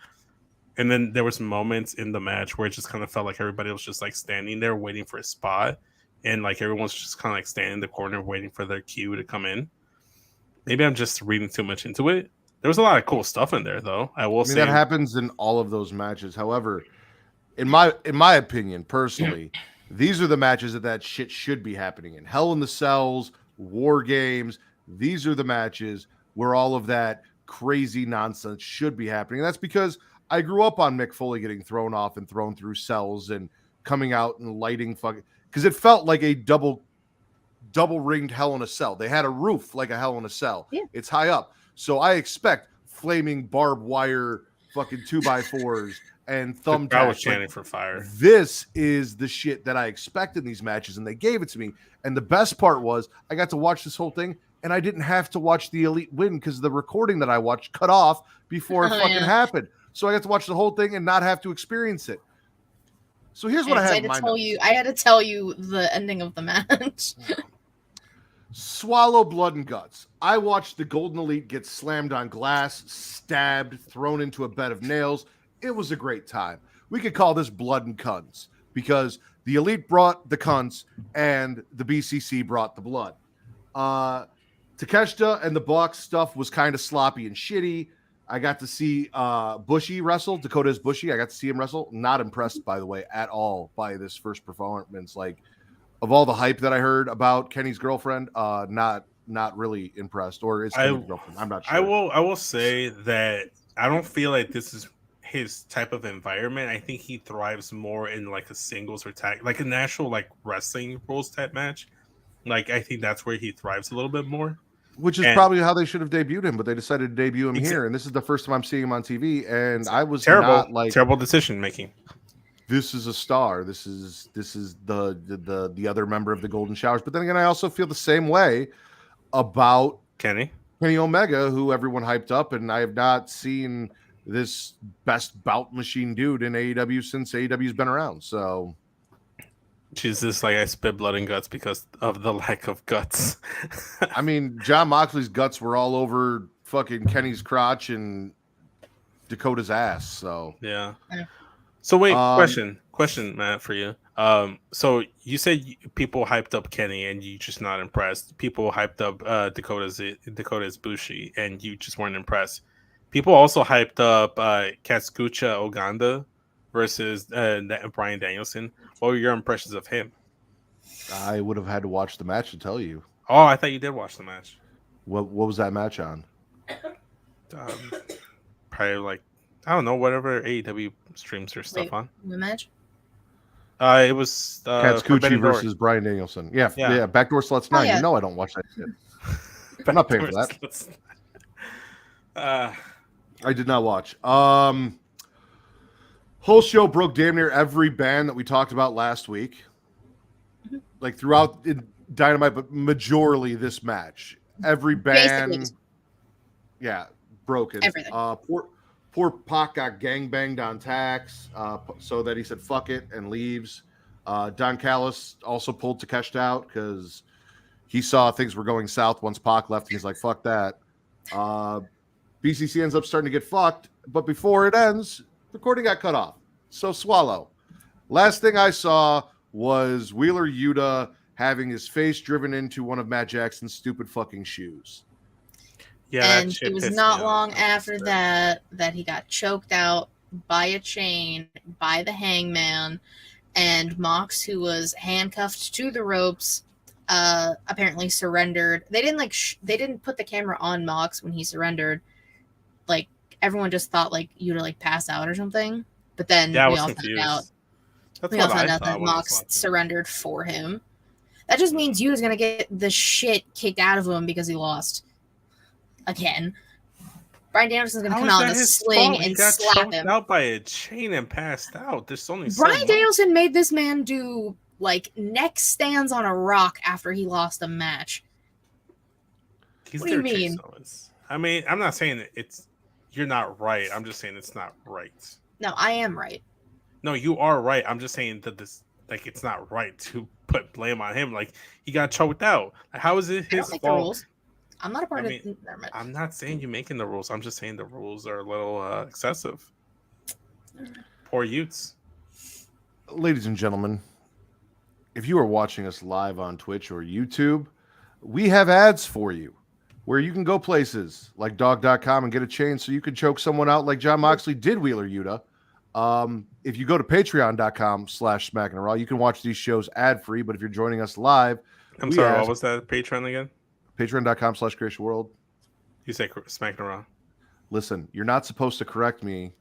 And then there was moments in the match where it just kind of felt like everybody was just like standing there waiting for a spot, and like everyone's just kind of like standing in the corner waiting for their cue to come in. Maybe I'm just reading too much into it. There was a lot of cool stuff in there, though. I will say that happens in all of those matches. However, in my opinion, personally, these are the matches that shit should be happening in. Hell in the Cells, War Games. These are the matches where all of that crazy nonsense should be happening. And that's because I grew up on Mick Foley getting thrown off and thrown through cells and coming out and lighting fucking, because it felt like a double ringed Hell in a Cell. They had a roof like a Hell in a Cell. Yeah. It's high up. So I expect flaming barbed wire fucking 2x4s and thumbtacks. I was chanting for fire. This is the shit that I expect in these matches, and they gave it to me. And the best part was I got to watch this whole thing, and I didn't have to watch the Elite win because the recording that I watched cut off before it fucking happened. So I got to watch the whole thing and not have to experience it. So here's what I had in mind. I had to tell you the ending of the match. Swallow blood and guts. I watched the Golden Elite get slammed on glass, stabbed, thrown into a bed of nails. It was a great time. We could call this blood and cunts because the Elite brought the cunts and the BCC brought the blood. Takeshita and the Bucks stuff was kind of sloppy and shitty. I got to see Bushi wrestle. Dakota's Bushi. I got to see him wrestle. Not impressed, by the way, at all by this first performance. Like, of all the hype that I heard about Kenny's girlfriend, not really impressed. Or is Kenny's girlfriend? I'm not sure. I will say that I don't feel like this is his type of environment. I think he thrives more in like a singles or tag, like an actual like wrestling rules type match. Like I think that's where he thrives a little bit more. Which is probably how they should have debuted him, but they decided to debut him here, and this is the first time I'm seeing him on TV. And I was terrible decision making. This is a star. This is the other member of the Golden Showers. But then again, I also feel the same way about Kenny Omega, who everyone hyped up, and I have not seen this best bout machine dude in AEW since AEW's been around. So. Jesus, like I spit blood and guts because of the lack of guts. I mean, John Moxley's guts were all over fucking Kenny's crotch and Dakota's ass. So yeah. So wait, question, Matt, for you. So you said people hyped up Kenny and you just not impressed. People hyped up Dakota's Bushi and you just weren't impressed. People also hyped up Katsukucha Oganda versus Bryan Danielson. What were your impressions of him? I would have had to watch the match to tell you. Oh, I thought you did watch the match. What was that match on? Probably like, I don't know, whatever AEW streams their stuff on. The match? It was Katsukuchi versus Bryan Danielson. Yeah. Backdoor Sluts 9. Yeah. You know I don't watch that shit. I'm not paying for that. I did not watch. Whole show broke damn near every band that we talked about last week. Like throughout Dynamite, but majorly this match. Every band, broken. Everything. Poor Pac got gangbanged on tax, so that he said fuck it and leaves. Don Callis also pulled Takeshita out because he saw things were going south once Pac left, and he's like, fuck that. BCC ends up starting to get fucked, but before it ends, recording got cut off. So swallow. Last thing I saw was Wheeler Yuta having his face driven into one of Matt Jackson's stupid fucking shoes. Yeah, and it was not long after that he got choked out by a chain by the Hangman, and Mox, who was handcuffed to the ropes, apparently surrendered. They didn't put the camera on Mox when he surrendered. Like everyone just thought like Yuta like passed out or something. But then we all found out that Mox surrendered for him. That just means Yuta's gonna get the shit kicked out of him because he lost again. Bryan Danielson's gonna come out in a sling and slap him. Out by a chain and passed out. There's only Bryan Danielson made this man do like neck stands on a rock after he lost a match. What do you mean? I mean, I'm not saying you're not right. I'm just saying it's not right. No, I am right. No, you are right. I'm just saying that it's not right to put blame on him. Like he got choked out. Like, how is it his fault? The rules. I'm not a part of it. I'm not saying you making the rules. I'm just saying the rules are a little excessive. Poor Utes. Ladies and gentlemen, if you are watching us live on Twitch or YouTube, we have ads for you where you can go places like dog.com and get a chain so you can choke someone out like John Moxley did Wheeler Yuta. If you go to patreon.com/Smackin It Raw, you can watch these shows ad-free, but if you're joining us live... I'm sorry, what was that Patreon again? Patreon.com/Creation World. You say Smackin It Raw. Listen, you're not supposed to correct me.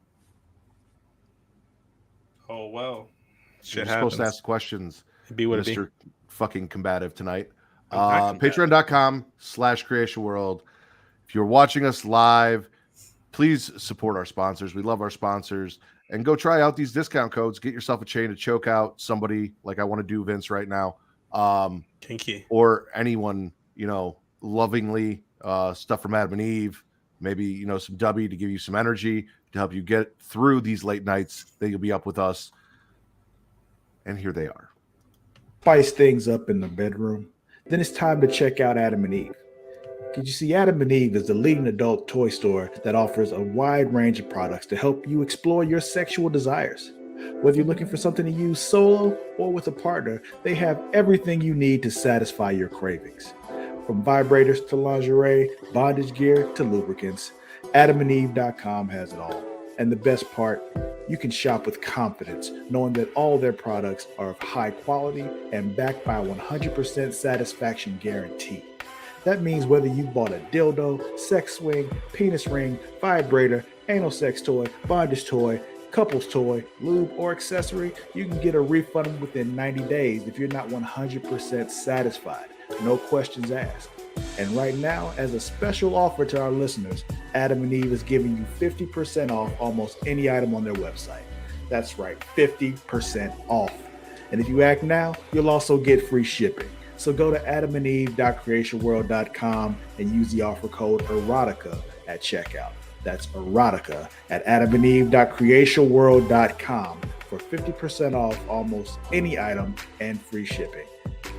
Oh well, You're shit supposed to happens. ask questions, It be what it be. Mr. fucking combative tonight. I'm not combative. Patreon.com/Creation World. If you're watching us live, please support our sponsors. We love our sponsors. And go try out these discount codes. Get yourself a chain to choke out somebody like I want to do Vince right now. Kinky. Or anyone, lovingly, stuff from Adam and Eve, maybe, some Dubby to give you some energy to help you get through these late nights that you'll be up with us. And here they are. Spice things up in the bedroom, then it's time to check out Adam and Eve. Because you see, Adam and Eve is the leading adult toy store that offers a wide range of products to help you explore your sexual desires. Whether you're looking for something to use solo or with a partner, they have everything you need to satisfy your cravings. From vibrators to lingerie, bondage gear to lubricants, AdamandEve.com has it all. And the best part, you can shop with confidence, knowing that all their products are of high quality and backed by a 100% satisfaction guarantee. That means whether you bought a dildo, sex swing, penis ring, vibrator, anal sex toy, bondage toy, couples toy, lube, or accessory, you can get a refund within 90 days if you're not 100% satisfied. No questions asked. And right now, as a special offer to our listeners, Adam and Eve is giving you 50% off almost any item on their website. That's right, 50% off. And if you act now, you'll also get free shipping. So go to adamandeve.creationworld.com and use the offer code erotica at checkout. That's erotica at adamandeve.creationworld.com for 50% off almost any item and free shipping.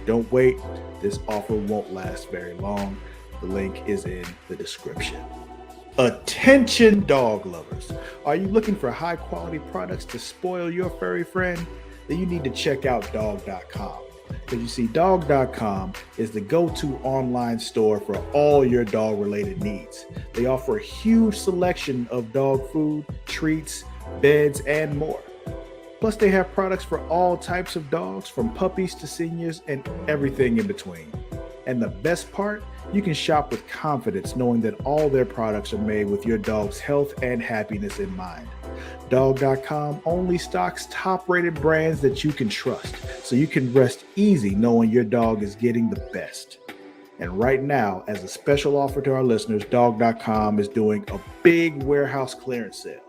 Don't wait. This offer won't last very long. The link is in the description. Attention dog lovers. Are you looking for high quality products to spoil your furry friend? Then you need to check out dog.com. Because you see, dog.com is the go-to online store for all your dog related needs. They offer a huge selection of dog food, treats, beds, and more. Plus, they have products for all types of dogs, from puppies to seniors and everything in between. And the best part, you can shop with confidence knowing that all their products are made with your dog's health and happiness in mind. Dog.com only stocks top-rated brands that you can trust, so you can rest easy knowing your dog is getting the best. And right now, as a special offer to our listeners, Dog.com is doing a big warehouse clearance sale.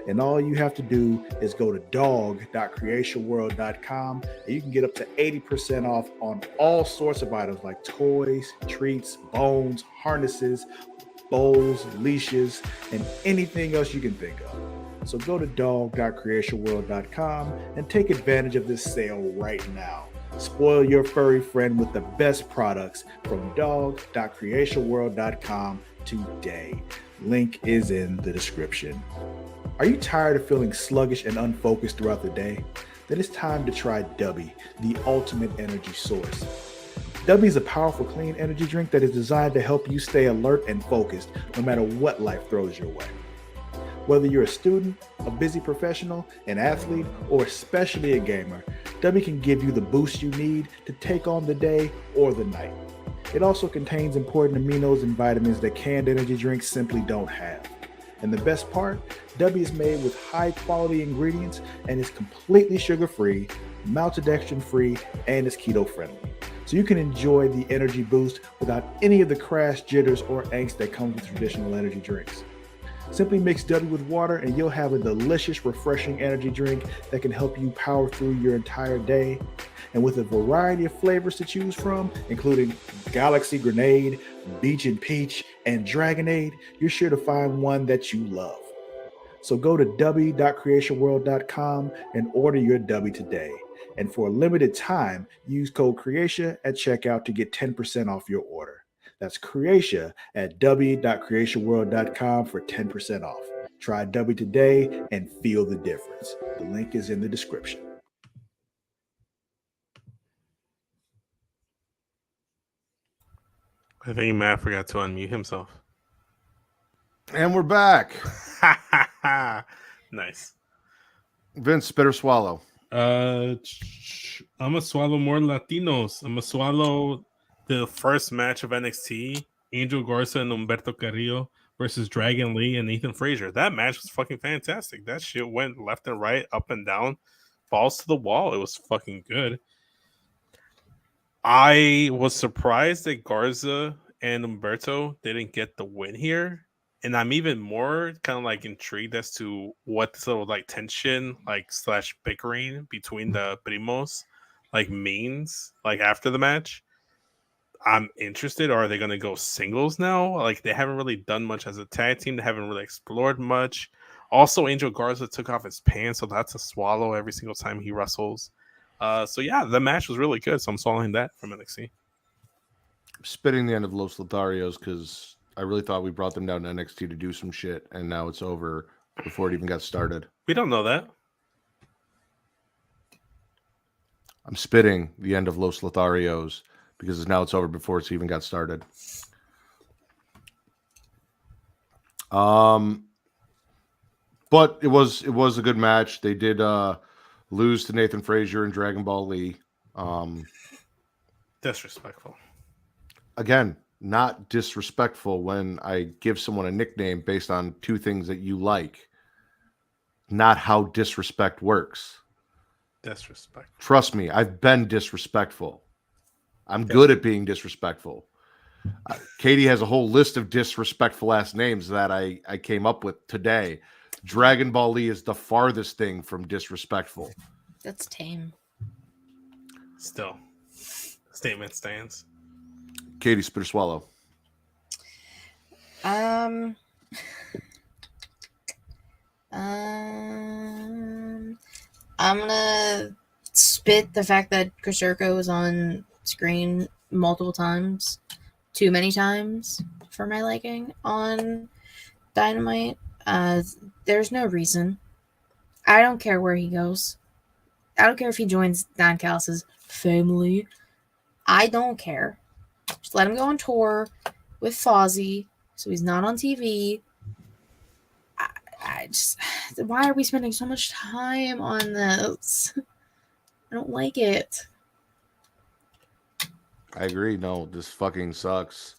And all you have to do is go to dog.creationworld.com and you can get up to 80% off on all sorts of items like toys, treats, bones, harnesses, bowls, leashes, and anything else you can think of. So go to dog.creationworld.com and take advantage of this sale right now. Spoil your furry friend with the best products from dog.creationworld.com today. Link is in the description. Are you tired of feeling sluggish and unfocused throughout the day? Then it's time to try DUBBY, the ultimate energy source. DUBBY is a powerful clean energy drink that is designed to help you stay alert and focused no matter what life throws your way. Whether you're a student, a busy professional, an athlete, or especially a gamer, DUBBY can give you the boost you need to take on the day or the night. It also contains important aminos and vitamins that canned energy drinks simply don't have. And the best part, DUBBY is made with high quality ingredients and is completely sugar-free, maltodextrin-free, and is keto-friendly. So you can enjoy the energy boost without any of the crash, jitters, or angst that comes with traditional energy drinks. Simply mix DUBBY with water and you'll have a delicious, refreshing energy drink that can help you power through your entire day. And with a variety of flavors to choose from, including Galaxy Grenade, Beach and Peach, and Dragonade, you're sure to find one that you love. So go to dubby.creationworld.com and order your DUBBY today. And for a limited time, use code CREATIA at checkout to get 10% off your order. That's Creatia at dubby.creationworld.com for 10% off. Try DUBBY today and feel the difference. The link is in the description. I think Matt forgot to unmute himself. And we're back. Nice. Vince, spit or swallow? I'm gonna swallow more Latinos. I'm gonna swallow the first match of NXT, Angel Garza and Humberto Carrillo versus Dragon Lee and Ethan Frazier. That match was fucking fantastic. That shit went left and right, up and down, balls to the wall. It was fucking good. I was surprised that Garza and Umberto didn't get the win here. And I'm even more kind of like intrigued as to what sort of like tension, like slash bickering between the primos like means like after the match. I'm interested. Are they going to go singles now? Like they haven't really done much as a tag team. They haven't really explored much. Also, Angel Garza took off his pants, so that's a swallow every single time he wrestles. So yeah, the match was really good. So I'm swallowing that from NXT. Spitting the end of Los Lotharios because I really thought we brought them down to NXT to do some shit, and now it's over before it even got started. We don't know that. I'm spitting the end of Los Lotharios because now it's over before it's even got started. But it was a good match. They did lose to Nathan Frazier and Dragon Ball Lee. Disrespectful. Again, not disrespectful when I give someone a nickname based on two things that you like. Not how disrespect works. Disrespectful. Trust me, I've been disrespectful. I'm good at being disrespectful. Katie has a whole list of disrespectful ass names that I came up with today. Dragon Ball Lee is the farthest thing from disrespectful. That's tame. Still, statement stands. Katie, spit or swallow. I'm gonna spit the fact that Chris Jericho was on screen multiple times, too many times for my liking on Dynamite. There's no reason. I don't care where he goes. I don't care if he joins Don Callis' family. I don't care. Just let him go on tour with Fozzy so he's not on TV. I just, why are we spending so much time on this? I don't like it. I agree. No, this fucking sucks.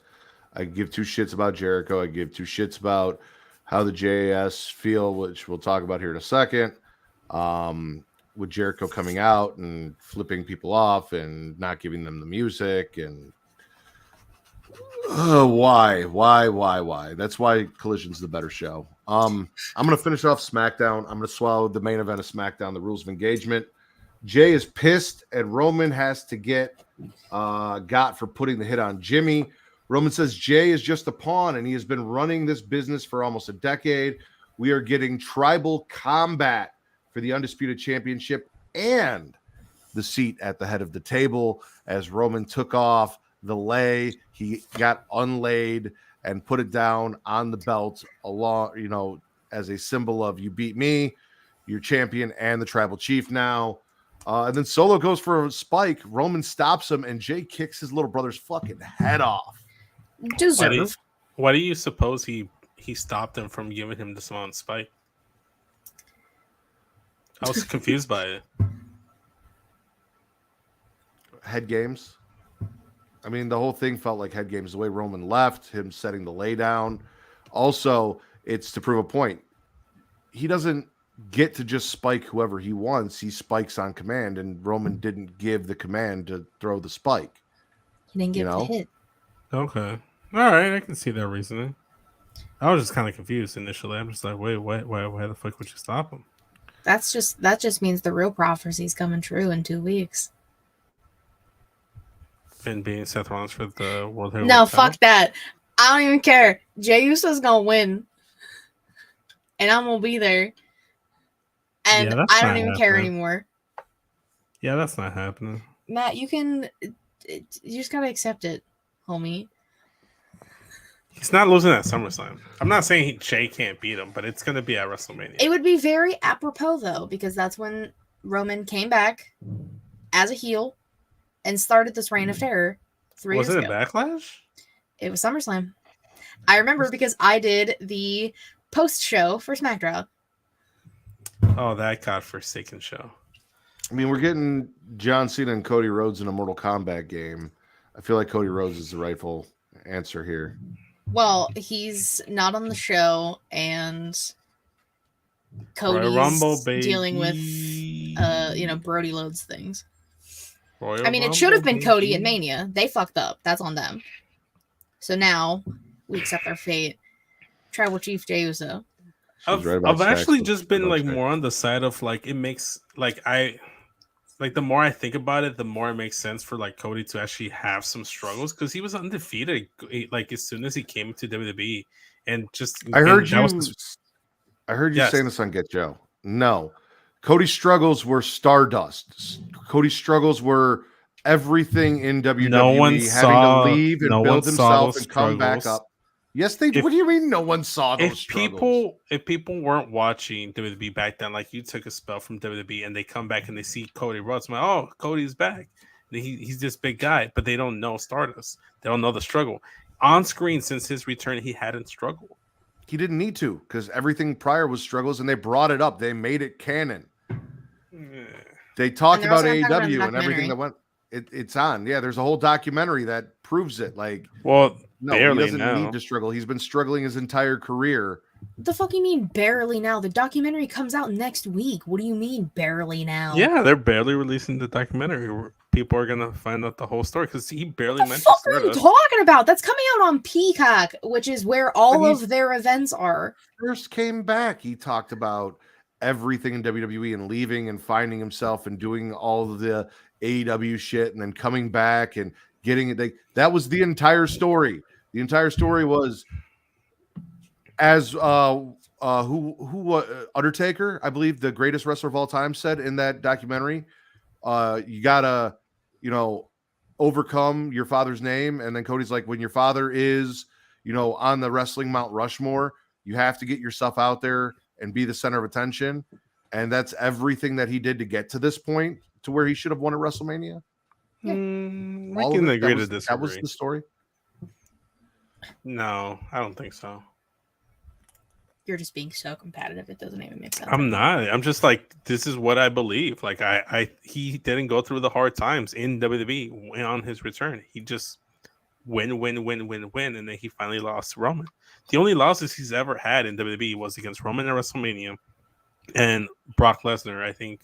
I give two shits about Jericho. I give two shits about how the JAS feel, which we'll talk about here in a second. With Jericho coming out and flipping people off and not giving them the music and why? That's why Collision's the better show. I'm gonna finish off SmackDown. I'm gonna swallow the main event of SmackDown, the rules of engagement. Jay is pissed, and Roman has to get got for putting the hit on Jimmy. Roman says Jay is just a pawn, and he has been running this business for almost a decade. We are getting tribal combat for the Undisputed Championship and the seat at the head of the table. As Roman took off the lay, he got unlaid and put it down on the belt along, as a symbol of you beat me, you're champion and the tribal chief now. And then Solo goes for a spike. Roman stops him, and Jay kicks his little brother's fucking head off. Deserve. Why do you suppose he stopped him from giving him the small spike? I was confused by it. Head games. I mean, the whole thing felt like head games. The way Roman left, him setting the lay down. Also, it's to prove a point. He doesn't get to just spike whoever he wants. He spikes on command, and Roman didn't give the command to throw the spike. He didn't give the hit. Okay. All right, I can see their reasoning. I was just kind of confused initially. I'm just like, wait, why the fuck would you stop him? That just means the real prophecy's coming true in 2 weeks. Finn being Seth Rollins for the World Heavyweight No, title? fuck that. I don't even care. Jey Uso's gonna win, and I'm gonna be there. And Yeah, that's I don't not even care happening. anymore. Yeah, that's not happening. Matt, you just gotta accept it, homie. He's not losing at SummerSlam. I'm not saying Jay can't beat him, but it's going to be at WrestleMania. It would be very apropos, though, because that's when Roman came back as a heel and started this reign of terror 3 years ago. Was it a Backlash? It was SummerSlam. I remember because I did the post show for SmackDown. Oh, that godforsaken show. I mean, we're getting John Cena and Cody Rhodes in a Mortal Kombat game. I feel like Cody Rhodes is the rightful answer here. Well, he's not on the show, and Royal Cody's Rumble, dealing with, baby. Brody Loads things. Royal I mean, it should have Rumble, been Cody at baby. Mania. They fucked up. That's on them. So now we accept our fate. Tribal Chief Jey Uso. She's right about I've actually Stacks, just but been like okay. more on the side of like it makes like the more I think about it, the more it makes sense for like Cody to actually have some struggles because he was undefeated like as soon as he came to WWE and just I heard and that was you. his- I heard you Yes. saying this on Get Joe. No, Cody's struggles were Stardust. Cody's struggles were everything in WWE, no one having saw to leave and no one build saw himself those and come back struggles. up. Yes, they. If- What do you mean? No one saw those struggles? If people weren't watching WWE back then, like you took a spell from WWE and they come back and they see Cody Rhodes, I'm like, oh, Cody's back. He's this big guy, but they don't know Stardust. They don't know the struggle. On screen, since his return, he hadn't struggled. He didn't need to because everything prior was struggles, and they brought it up. They made it canon. They talked And they're about also gonna talk about AEW the and everything that went. It's on. Yeah, there's a whole documentary that proves it. Like, Well, no, he barely doesn't now. need to struggle. He's been struggling his entire career. The fuck you mean barely now? The documentary comes out next week. What do you mean barely now? Yeah, they're barely releasing the documentary. People are gonna find out the whole story because he barely What the mentioned fuck are you Stardust. talking about? That's coming out on Peacock, which is where all But he's- of their events are. First came back, he talked about everything in WWE and leaving and finding himself and doing all of the AEW shit and then coming back and getting it. That was the entire story. The entire story was as Undertaker, I believe the greatest wrestler of all time, said in that documentary, you gotta, overcome your father's name. And then Cody's like, when your father is, on the wrestling Mount Rushmore, you have to get yourself out there and be the center of attention. And that's everything that he did to get to this point to where he should have won at WrestleMania. We All can of it. agree to That was disagree. the story. No, I don't think so. You're just being so competitive. It doesn't even make sense. I'm not. I'm just like, this is what I believe. Like he didn't go through the hard times in WWE on his return. He just win, and then he finally lost to Roman. The only losses he's ever had in WWE was against Roman at WrestleMania and Brock Lesnar, I think.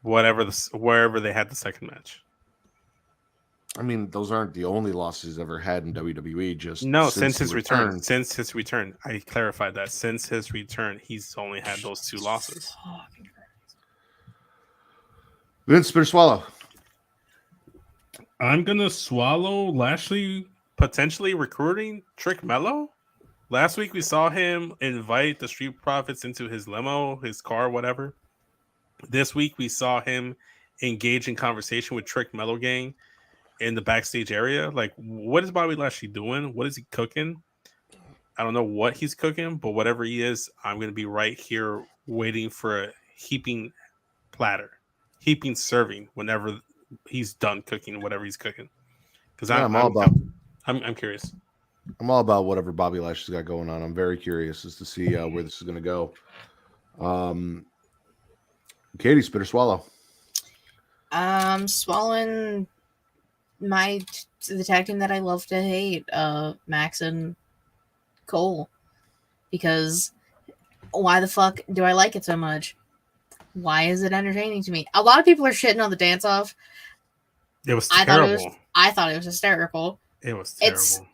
Wherever they had the second match. I mean, those aren't the only losses he's ever had in WWE. Just No, since since his he return. returned. Since his return. I clarified that. Since his return, he's only had those 2 losses. Vince, spit or swallow. I'm gonna swallow Lashley potentially recruiting Trick Mello. Last week we saw him invite the Street Profits into his limo, his car, whatever. This week we saw him engage in conversation with Trick Mello gang in the backstage area. Like, what is Bobby Lashley doing? What is he cooking? I don't know what he's cooking, but whatever he is, I'm gonna be right here waiting for a heaping serving whenever he's done cooking whatever he's cooking. Because I'm curious. I'm all about whatever Bobby Lashley's got going on. I'm very curious as to see where this is going to go. Katie, spit or swallow. Swallowing the tag team that I love to hate, Max and Cole, because why the fuck do I like it so much? Why is it entertaining to me? A lot of people are shitting on the dance off. It was terrible. I thought it was hysterical. It was terrible.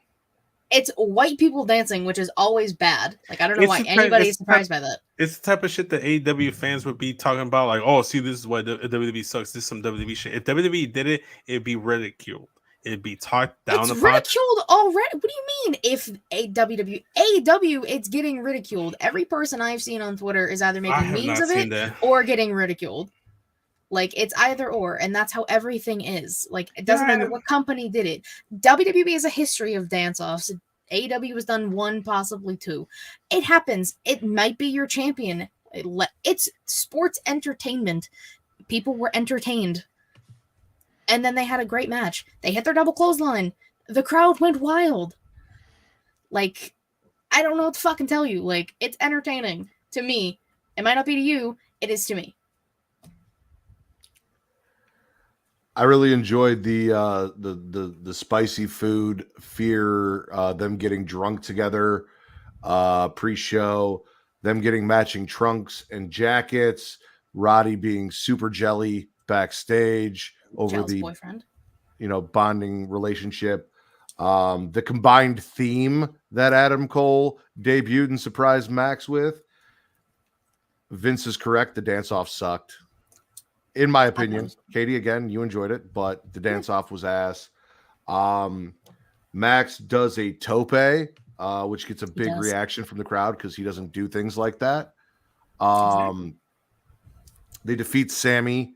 It's white people dancing, which is always bad. Like, I don't know why anybody's surprised by that. It's the type of shit that AEW fans would be talking about. Like, oh, see, this is why WWE sucks. This is some WWE shit. If WWE did it, it'd be ridiculed. It'd be talked down It's about. ridiculed already. What do you mean? If AEW, it's getting ridiculed. Every person I've seen on Twitter is either making memes of it or getting ridiculed. Like, it's either or, and that's how everything is. Like, it doesn't matter what company did it. WWE has a history of dance-offs. AEW has done 1, possibly 2. It happens. It might be your champion. It's sports entertainment. People were entertained. And then they had a great match. They hit their double clothesline. The crowd went wild. Like, I don't know what to fucking tell you. Like, it's entertaining to me. It might not be to you. It is to me. I really enjoyed the spicy food, fear, them getting drunk together, pre-show, them getting matching trunks and jackets, Roddy being super jelly backstage over Jealous the boyfriend. bonding relationship. The combined theme that Adam Cole debuted and surprised Max with. Vince is correct. The dance-off sucked. In my opinion. Katie, again, you enjoyed it, but the dance-off was ass. Max does a tope, which gets a big reaction from the crowd because he doesn't do things like that. They defeat Sammy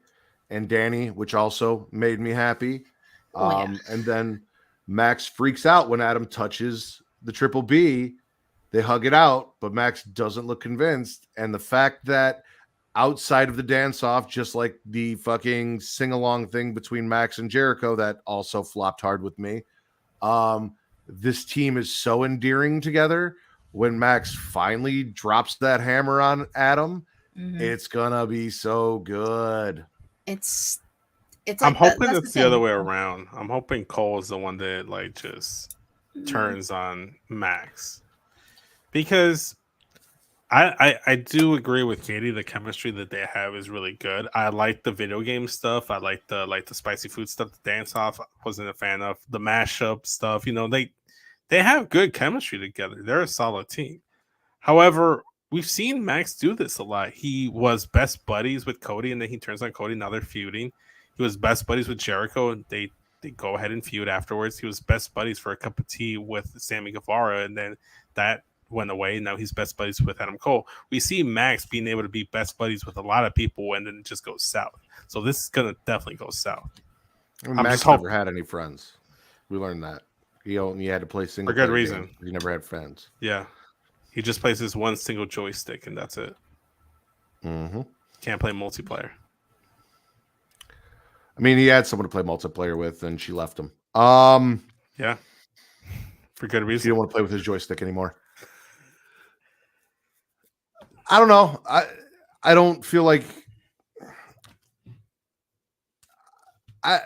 and Danny, which also made me happy. And then Max freaks out when Adam touches the Triple B. They hug it out, but Max doesn't look convinced. And the fact that outside of the dance-off, just like the fucking sing-along thing between Max and Jericho that also flopped hard with me, this team is so endearing together. When Max finally drops that hammer on Adam, it's gonna be so good. It's I'm hoping it's the other way around. I'm hoping Cole is the one that like just turns on Max, because I do agree with Katie. The chemistry that they have is really good. I like the video game stuff. I like the spicy food stuff. The dance off I wasn't a fan of. The mashup stuff. They have good chemistry together. They're a solid team. However, we've seen Max do this a lot. He was best buddies with Cody, and then he turns on Cody. Now they're feuding. He was best buddies with Jericho, and they go ahead and feud afterwards. He was best buddies for a cup of tea with Sammy Guevara, and then that went away. Now he's best buddies with Adam Cole. We see Max being able to be best buddies with a lot of people, and then it just goes south. So this is gonna definitely go south. Max never had any friends. We learned that he only had to play single for good reason. He never had friends. Yeah, he just plays his one single joystick, and that's it. Can't play multiplayer. I mean, he had someone to play multiplayer with, and she left him. Yeah, for good reason. He didn't want to play with his joystick anymore. I don't know. I don't feel like I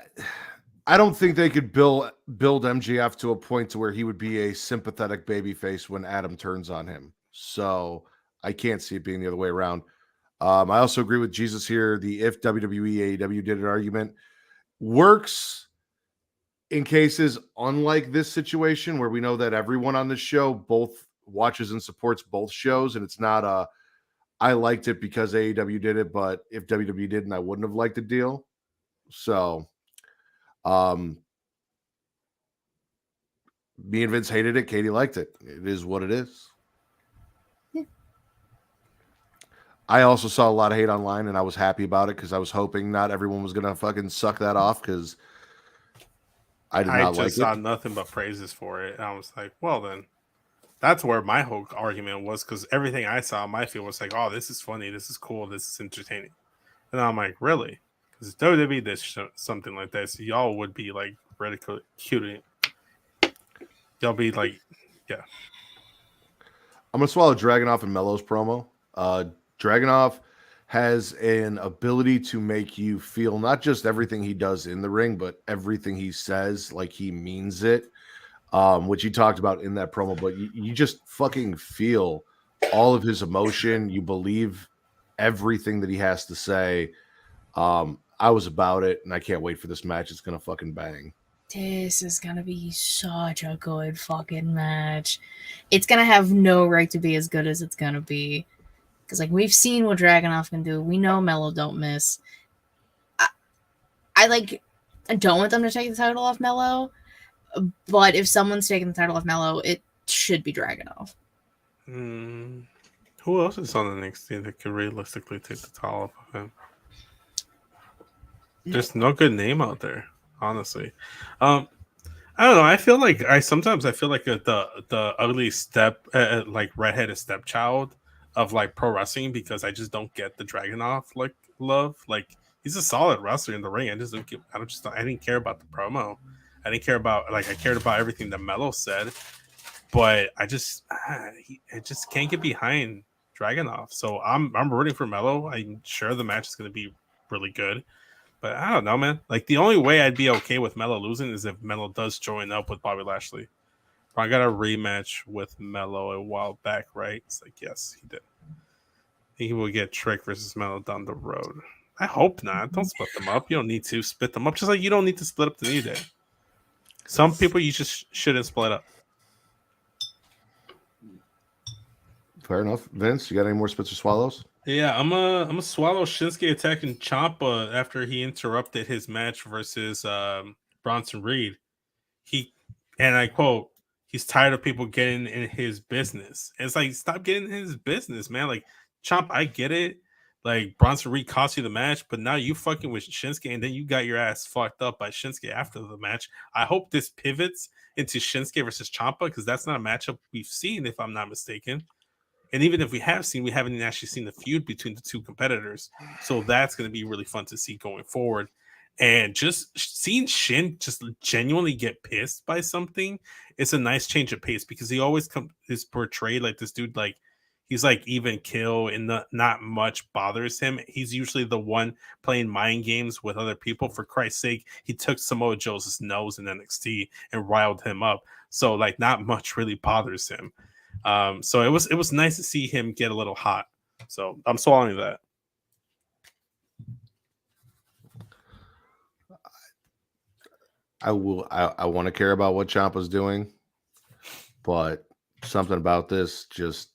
don't think they could build MJF to a point to where he would be a sympathetic babyface when Adam turns on him. So I can't see it being the other way around. I also agree with Jesus here. The if WWE AEW did it argument works in cases unlike this situation where we know that everyone on this show both watches and supports both shows, and it's not a I liked it because AEW did it, but if WWE didn't, I wouldn't have liked the deal. So me and Vince hated it. Katie liked it. It is what it is. I also saw a lot of hate online, and I was happy about it because I was hoping not everyone was going to fucking suck that off because I did not like it. I just saw nothing but praises for it. And I was like, well, then that's where my whole argument was, because everything I saw on my feed was like, oh, this is funny, this is cool, this is entertaining. And I'm like, really? Because if WWE did something like this, y'all would be like ridiculing. Y'all be like, yeah. I'm going to swallow Dragunov and Mello's promo. Dragunov has an ability to make you feel not just everything he does in the ring, but everything he says like he means it, which he talked about in that promo. But you just fucking feel all of his emotion. You believe everything that he has to say. I was about it, and I can't wait for this match. It's going to fucking bang. This is going to be such a good fucking match. It's going to have no right to be as good as it's going to be. Because, like, we've seen what Dragunov can do. We know Mello don't miss. I don't want them to take the title off Mello. But if someone's taking the title off Mello, it should be Dragunov. Who else is on the NXT that could realistically take the title off of him? There's no good name out there, honestly. I don't know. I feel like sometimes feel like the ugly like redheaded stepchild of like pro wrestling, because I just don't get the Dragunov like love. Like, he's a solid wrestler in the ring. I didn't care about the promo. I didn't care about, like, I cared about everything that Mello said, but I just can't get behind Dragunov. So I'm rooting for Mello. I'm sure the match is going to be really good. But I don't know, man. Like, the only way I'd be okay with Melo losing is if Melo does join up with Bobby Lashley. I got a rematch with Melo a while back, right? It's like, yes, he did. He will get Trick versus Melo down the road. I hope not. Don't split them up. You don't need to split them up. Just like you don't need to split up the New Day. Some people you just shouldn't split up. Fair enough. Vince, you got any more spits or swallows? Yeah, I'm a swallow Shinsuke attacking Ciampa after he interrupted his match versus Bronson Reed. And I quote, he's tired of people getting in his business. And it's like, stop getting in his business, man. Like, Ciampa, I get it. Like, Bronson Reed cost you the match, but now you fucking with Shinsuke, and then you got your ass fucked up by Shinsuke after the match. I hope this pivots into Shinsuke versus Ciampa, because that's not a matchup we've seen, if I'm not mistaken. And even if we have seen, we haven't actually seen the feud between the two competitors. So that's going to be really fun to see going forward. And just seeing Shin just genuinely get pissed by something, it's a nice change of pace, because he always is portrayed like this dude, like he's like even kill and not much bothers him. He's usually the one playing mind games with other people. For Christ's sake, he took Samoa Joe's nose in NXT and riled him up. So like not much really bothers him. So it was nice to see him get a little hot. So I'm swallowing that. I want to care about what Ciampa's doing, but something about this just,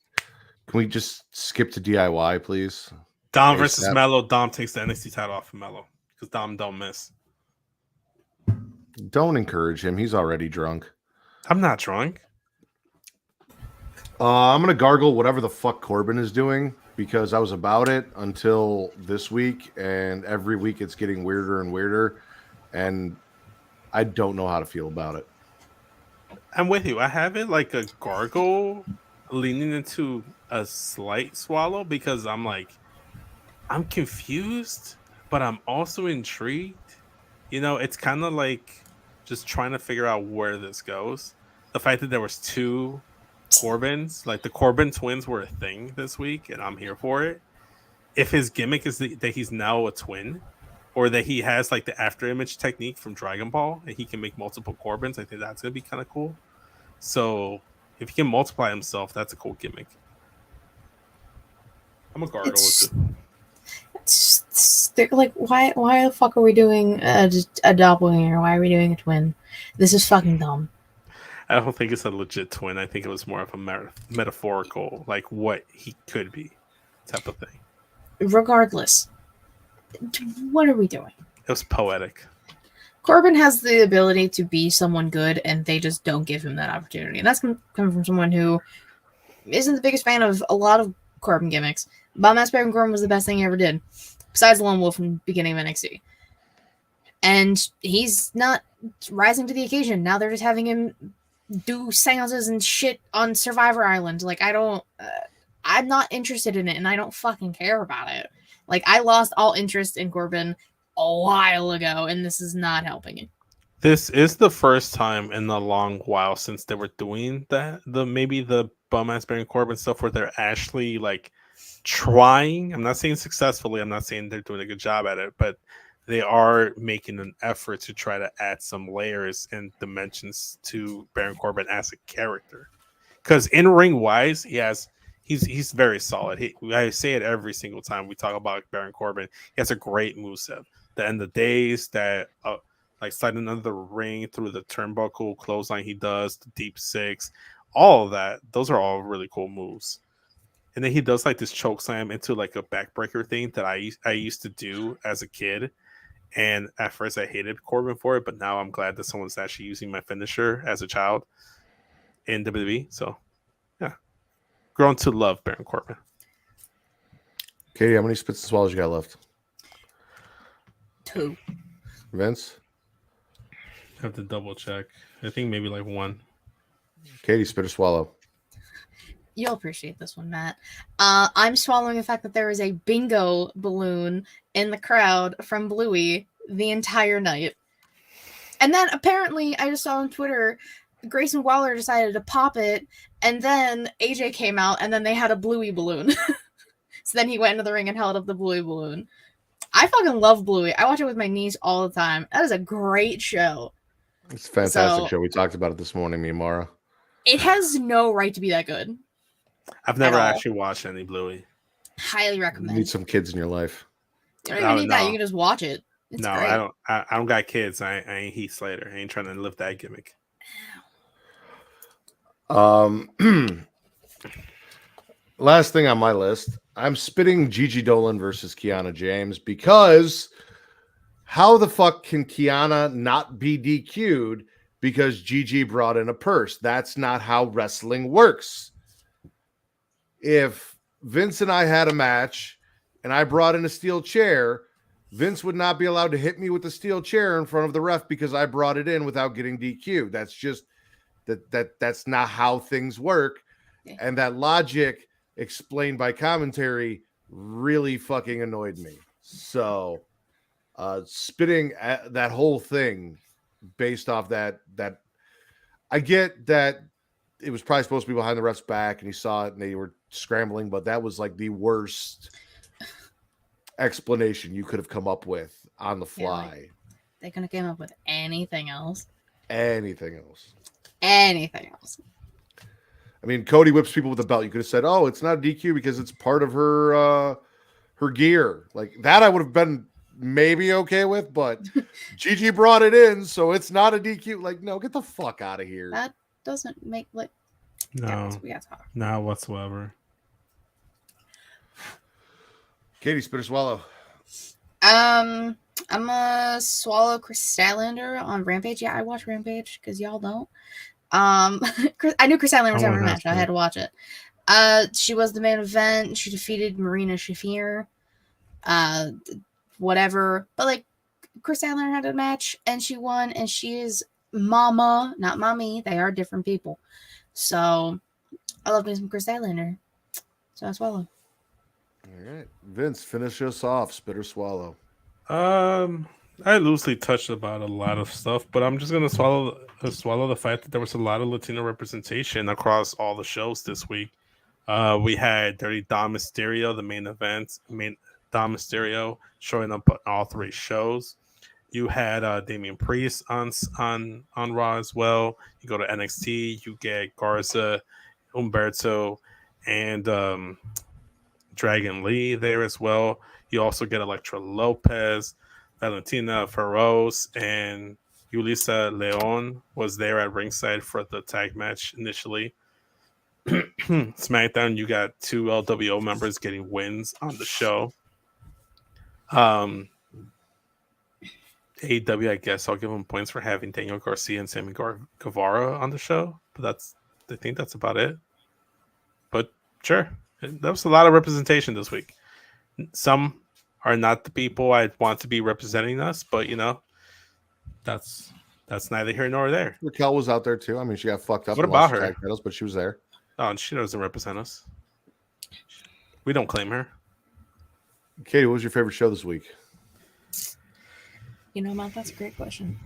can we just skip to DIY, please? Dom versus Melo. Dom takes the NXT title off of Melo because Dom don't miss. Don't encourage him. He's already drunk. I'm not drunk. I'm going to gargle whatever the fuck Corbin is doing, because I was about it until this week, and every week it's getting weirder and weirder, and I don't know how to feel about it. I'm with you. I have it like a gargle leaning into a slight swallow, because I'm like, I'm confused, but I'm also intrigued. You know, it's kind of like just trying to figure out where this goes. The fact that there was two Corbins, like the Corbin twins were a thing this week, and I'm here for it. If his gimmick is that he's now a twin, or that he has like the after image technique from Dragon Ball, and he can make multiple Corbins, I think that's gonna be kind of cool. So if he can multiply himself, that's a cool gimmick. I'm a gargle with it. Like, why the fuck are we doing a doppelganger? Why are we doing a twin? This is fucking dumb. I don't think it's a legit twin. I think it was more of a metaphorical, like what he could be type of thing. Regardless, what are we doing? It was poetic. Corbin has the ability to be someone good, and they just don't give him that opportunity. And that's coming from someone who isn't the biggest fan of a lot of Corbin gimmicks. Bob Mass Baron Corbin was the best thing he ever did, besides Lone Wolf from the beginning of NXT. And he's not rising to the occasion. Now they're just having him do seances and shit on Survivor Island. Like, I'm not interested in it, and I don't fucking care about it. Like, I lost all interest in Corbin a while ago, and this is not helping it. This is the first time in a long while since they were doing that, maybe the Bum Ass Baron Corbin stuff, where they're actually like trying. I'm not saying successfully. I'm not saying they're doing a good job at it, but they are making an effort to try to add some layers and dimensions to Baron Corbin as a character. Because in ring wise, he's very solid. I say it every single time we talk about Baron Corbin. He has a great moveset. The end of days, that like sliding under the ring through the turnbuckle clothesline he does, the deep six, all of that. Those are all really cool moves. And then he does like this choke slam into like a backbreaker thing that I used to do as a kid. And at first I hated Corbin for it, but now I'm glad that someone's actually using my finisher as a child in WWE. So yeah, grown to love Baron Corbin. Katie, how many spits and swallows you got left? 2. Vince? I have to double check. I think maybe like 1. Katie, spit or swallow? You'll appreciate this one, Matt. I'm swallowing the fact that there is a bingo balloon in the crowd from Bluey the entire night. And then apparently, I just saw on Twitter, Grayson Waller decided to pop it, and then AJ came out, and then they had a Bluey balloon. So then he went into the ring and held up the Bluey balloon. I fucking love Bluey. I watch it with my niece all the time. That is a great show. It's a fantastic show. We talked about it this morning, me and Mara. It has no right to be that good. I've never actually watched any Bluey. Highly recommend. You need some kids in your life. You don't even need that. You can just watch it. It's great. I don't. I don't got kids. I ain't Heath Slater. I ain't trying to live that gimmick. Last thing on my list, I'm spitting Gigi Dolan versus Kiana James because how the fuck can Kiana not be DQ'd because Gigi brought in a purse? That's not how wrestling works. If Vince and I had a match and I brought in a steel chair, Vince would not be allowed to hit me with the steel chair in front of the ref because I brought it in without getting DQ'd. That's just that's not how things work. Yeah. And that logic explained by commentary really fucking annoyed me. So spitting at that whole thing based off that I get that it was probably supposed to be behind the ref's back and he saw it and they were scrambling, but that was like the worst explanation you could have come up with on the fly. Yeah, like, they couldn't have came up with anything else. Anything else. I mean, Cody whips people with a belt. You could have said, "Oh, it's not a DQ because it's part of her gear." Like that, I would have been maybe okay with. But Gigi brought it in, so it's not a DQ. Like, no, get the fuck out of here. That doesn't make like No, we gotta talk. not whatsoever. Katie, spit or swallow. I'm a swallow Chris Statlander on Rampage. Yeah, I watch Rampage because y'all don't. I knew Chris Statlander was having a match. I had to watch it. She was the main event. She defeated Marina Shafir. Whatever. But like Chris Statlander had a match and she won, and she is Mama, not Mommy. They are different people. So I love me some Chris Statlander. So I swallow. All right, Vince, finish us off. Spit or swallow. I loosely touched about a lot of stuff, but I'm just gonna swallow the fact that there was a lot of Latino representation across all the shows this week. We had Dirty Dom Mysterio, the main Dom Mysterio, showing up on all three shows. You had Damian Priest on Raw as well. You go to NXT, you get Garza, Humberto, and Dragon Lee there as well. You also get Elektra Lopez, Valentina Feroz, and Yulisa Leon was there at ringside for the tag match initially. SmackDown, you got two LWO members getting wins on the show. AEW, I guess I'll give them points for having Daniel Garcia and Sammy Guevara on the show, but I think that's about it. But sure, that was a lot of representation this week. Some are not the people I'd want to be representing us, but you know, that's neither here nor there. Raquel was out there too. I mean, she got fucked up. What about her? Tag titles, but she was there. Oh, and she doesn't represent us. We don't claim her. Katie, what was your favorite show this week? You know, Matt, that's a great question.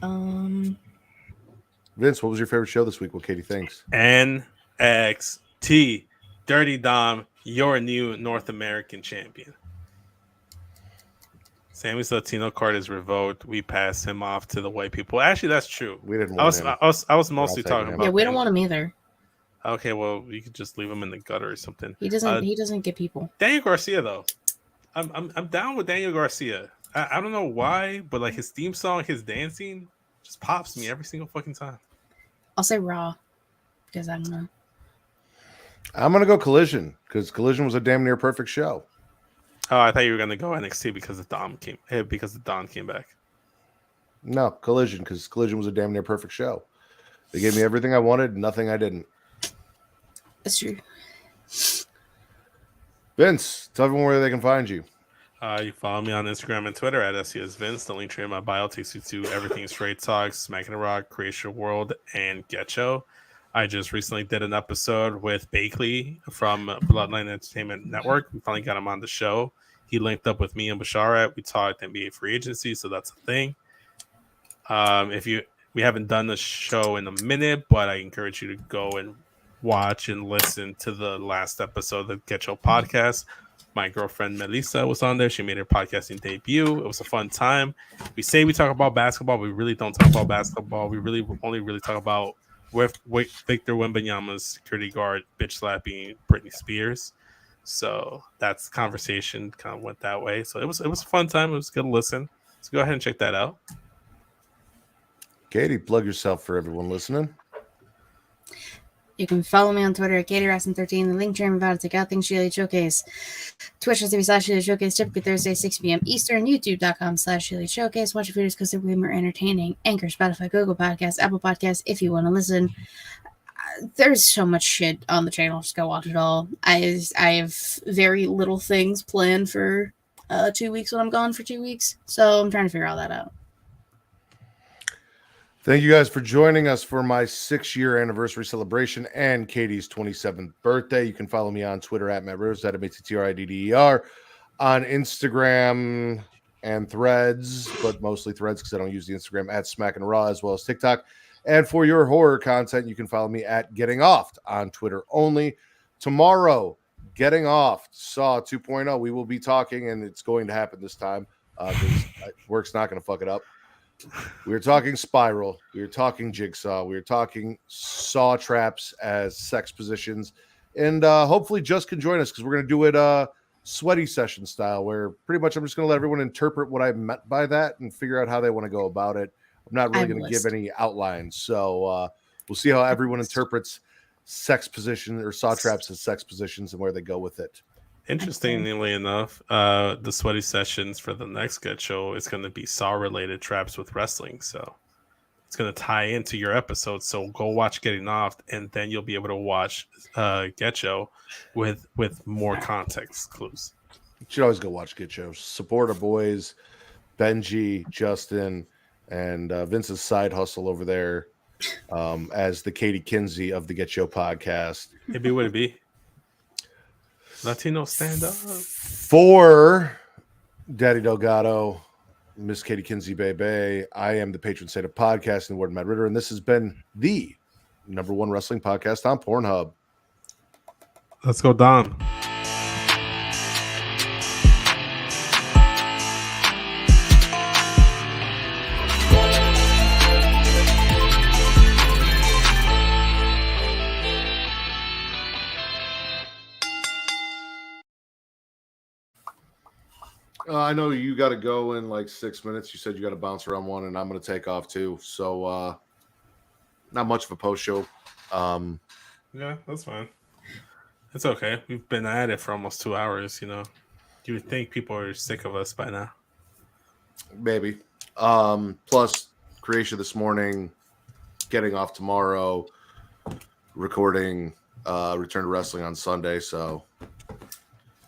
Vince, what was your favorite show this week? What Katie thinks? NXT. Dirty Dom, your new North American champion. Sammy's Latino card is revoked. We pass him off to the white people. Actually, that's true. We didn't want him. I was mostly talking about. Yeah, we don't want him either. Okay, well, you could just leave him in the gutter or something. He doesn't get people. Daniel Garcia, though, I'm down with Daniel Garcia. I don't know why, but like his theme song, his dancing, just pops me every single fucking time. I'll say Raw because I don't know. I'm gonna go Collision because Collision was a damn near perfect show. Oh, I thought you were gonna go NXT because the Don came back. No, Collision because Collision was a damn near perfect show. They gave me everything I wanted, nothing I didn't. That's true. Vince, tell everyone where they can find you. You follow me on Instagram and Twitter at SCSVince. The link tree in my bio takes you to everything Straight Talks, Smackin It Raw, Creation World, and Getcho. I just recently did an episode with Bakley from Bloodline Entertainment Network. We finally got him on the show. He linked up with me and Basharat. We talked NBA free agency, so that's a thing. We haven't done the show in a minute, but I encourage you to go and watch and listen to the last episode of the Getcho podcast. My girlfriend Melissa was on there. She made her podcasting debut. It was a fun time. We say we talk about basketball. We really don't talk about basketball. We only really talk about with Victor Wembanyama's security guard bitch slapping Britney Spears. So that's conversation kind of went that way. So it was a fun time. It was a good listen. So go ahead and check that out. Katie, plug yourself for everyone listening. You can follow me on Twitter at GatorAston13. The link tree I'm about to check out things Sheila Showcase. Twitch.tv/Sheila Showcase, typically Thursday, 6 p.m. Eastern. YouTube.com/Sheila Showcase. Watch your videos because they're way more entertaining. Anchor, Spotify, Google Podcasts, Apple Podcasts, if you want to listen. There's so much shit on the channel. Just go watch it all. I have very little things planned for 2 weeks when I'm gone for 2 weeks. So I'm trying to figure all that out. Thank you guys for joining us for my 6-year anniversary celebration and Katie's 27th birthday. You can follow me on Twitter at Matt Rivers, at MATTRIDDER, on Instagram and Threads, but mostly Threads because I don't use the Instagram, at Smackin It Raw, as well as TikTok. And for your horror content, you can follow me at Getting Offed on Twitter only. Tomorrow, Getting Offed, Saw 2.0. We will be talking, and it's going to happen this time because work's not going to fuck it up. We were talking Spiral. We were talking Jigsaw. We were talking saw traps as sex positions. And hopefully Just can join us because we're going to do it sweaty session style, where pretty much I'm just going to let everyone interpret what I meant by that and figure out how they want to go about it. I'm not really going to give any outlines. So we'll see how everyone interprets sex position or saw traps as sex positions and where they go with it. Interestingly enough, the sweaty sessions for the next Get Show is going to be Saw-related traps with wrestling. So it's going to tie into your episode. So go watch Getting Off, and then you'll be able to watch Get Show with more context clues. You should always go watch Get Show. Support our boys, Benji, Justin, and Vince's side hustle over there as the Katie Kinzy of the Get Show podcast. Maybe would it be? Latino stand up. For Daddy Delgado, Miss Katie Kinzy Bebe, I am the patron saint of podcasting, Warden Matt Ritter, and this has been the #1 wrestling podcast on Pornhub. Let's go, Don. I know you got to go in like 6 minutes. You said you got to bounce around one, and I'm going to take off too. So not much of a post show. Yeah, that's fine. It's okay. We've been at it for almost 2 hours, you know. You would think people are sick of us by now. Maybe. Plus, creation this morning, Getting Off tomorrow, recording Return to Wrestling on Sunday. So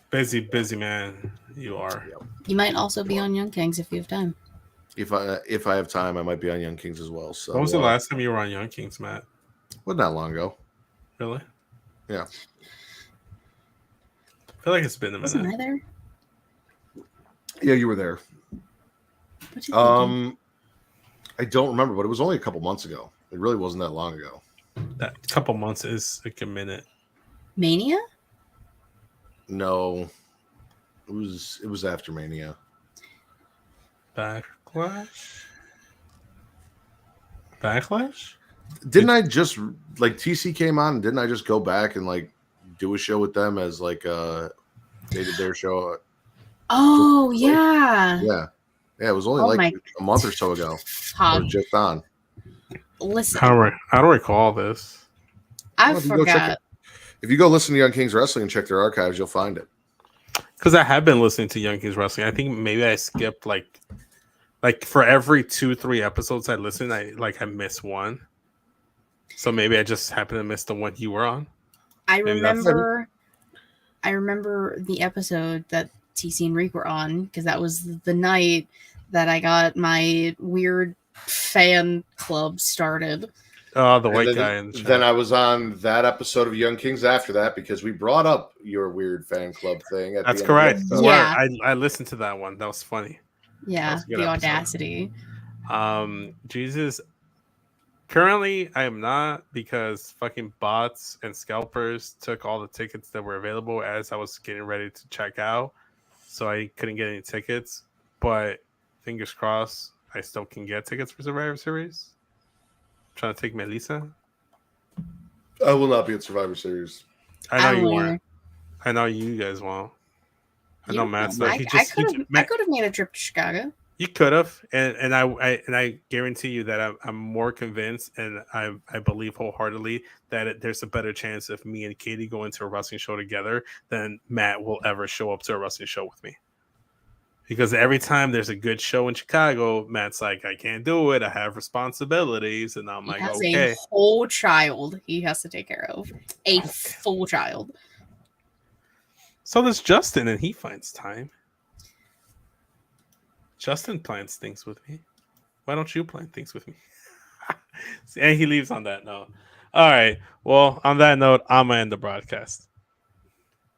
busy man. You are. You might also be on Young Kings if you have time. If I have time, I might be on Young Kings as well. So when was the last time you were on Young Kings, Matt? Wasn't that long ago. Really? Yeah. I feel like it's been a minute. Wasn't I there? Yeah, you were there. What you thinking? I don't remember, but it was only a couple months ago. It really wasn't that long ago. That couple months is like a minute. Mania? No. It was after Mania. Backlash? Didn't I just like TC came on and didn't I just go back and like do a show with them as like they did their show? Oh yeah. Yeah. It was only a month or so ago. Or just on. Listen. I don't recall this. I forgot. If you go listen to Young Kings Wrestling and check their archives, you'll find it. Because I have been listening to Young Kings Wrestling. I think maybe I skipped like for every 2-3 episodes I listened, I missed one. So maybe I just happened to miss the one you were on. I remember the episode that TC and Reek were on because that was the night that I got my weird fan club started. Oh, the white guy. In the then I was on that episode of Young Kings after that because we brought up your weird fan club thing. That's correct. Yeah. I listened to that one. That was funny. Yeah, That was the episode. audacity. Jesus, Currently, I am not because fucking bots and scalpers took all the tickets that were available as I was getting ready to check out. So I couldn't get any tickets. But fingers crossed, I still can get tickets for Survivor Series. Trying to take Melissa. I will not be at Survivor Series. I know I you don't weren't. I know you guys won't. I know Matt's not. I could have made a trip to Chicago. You could have, and I guarantee you that I'm more convinced, and I believe wholeheartedly that there's a better chance if me and Katie go into a wrestling show together than Matt will ever show up to a wrestling show with me. Because every time there's a good show in Chicago, Matt's like, I can't do it. I have responsibilities, and I'm like, okay. A whole child he has to take care of, a full child. So there's Justin, and he finds time. Justin plans things with me. Why don't you plan things with me? And he leaves on that note. All right. Well, on that note, I'm going to end the broadcast.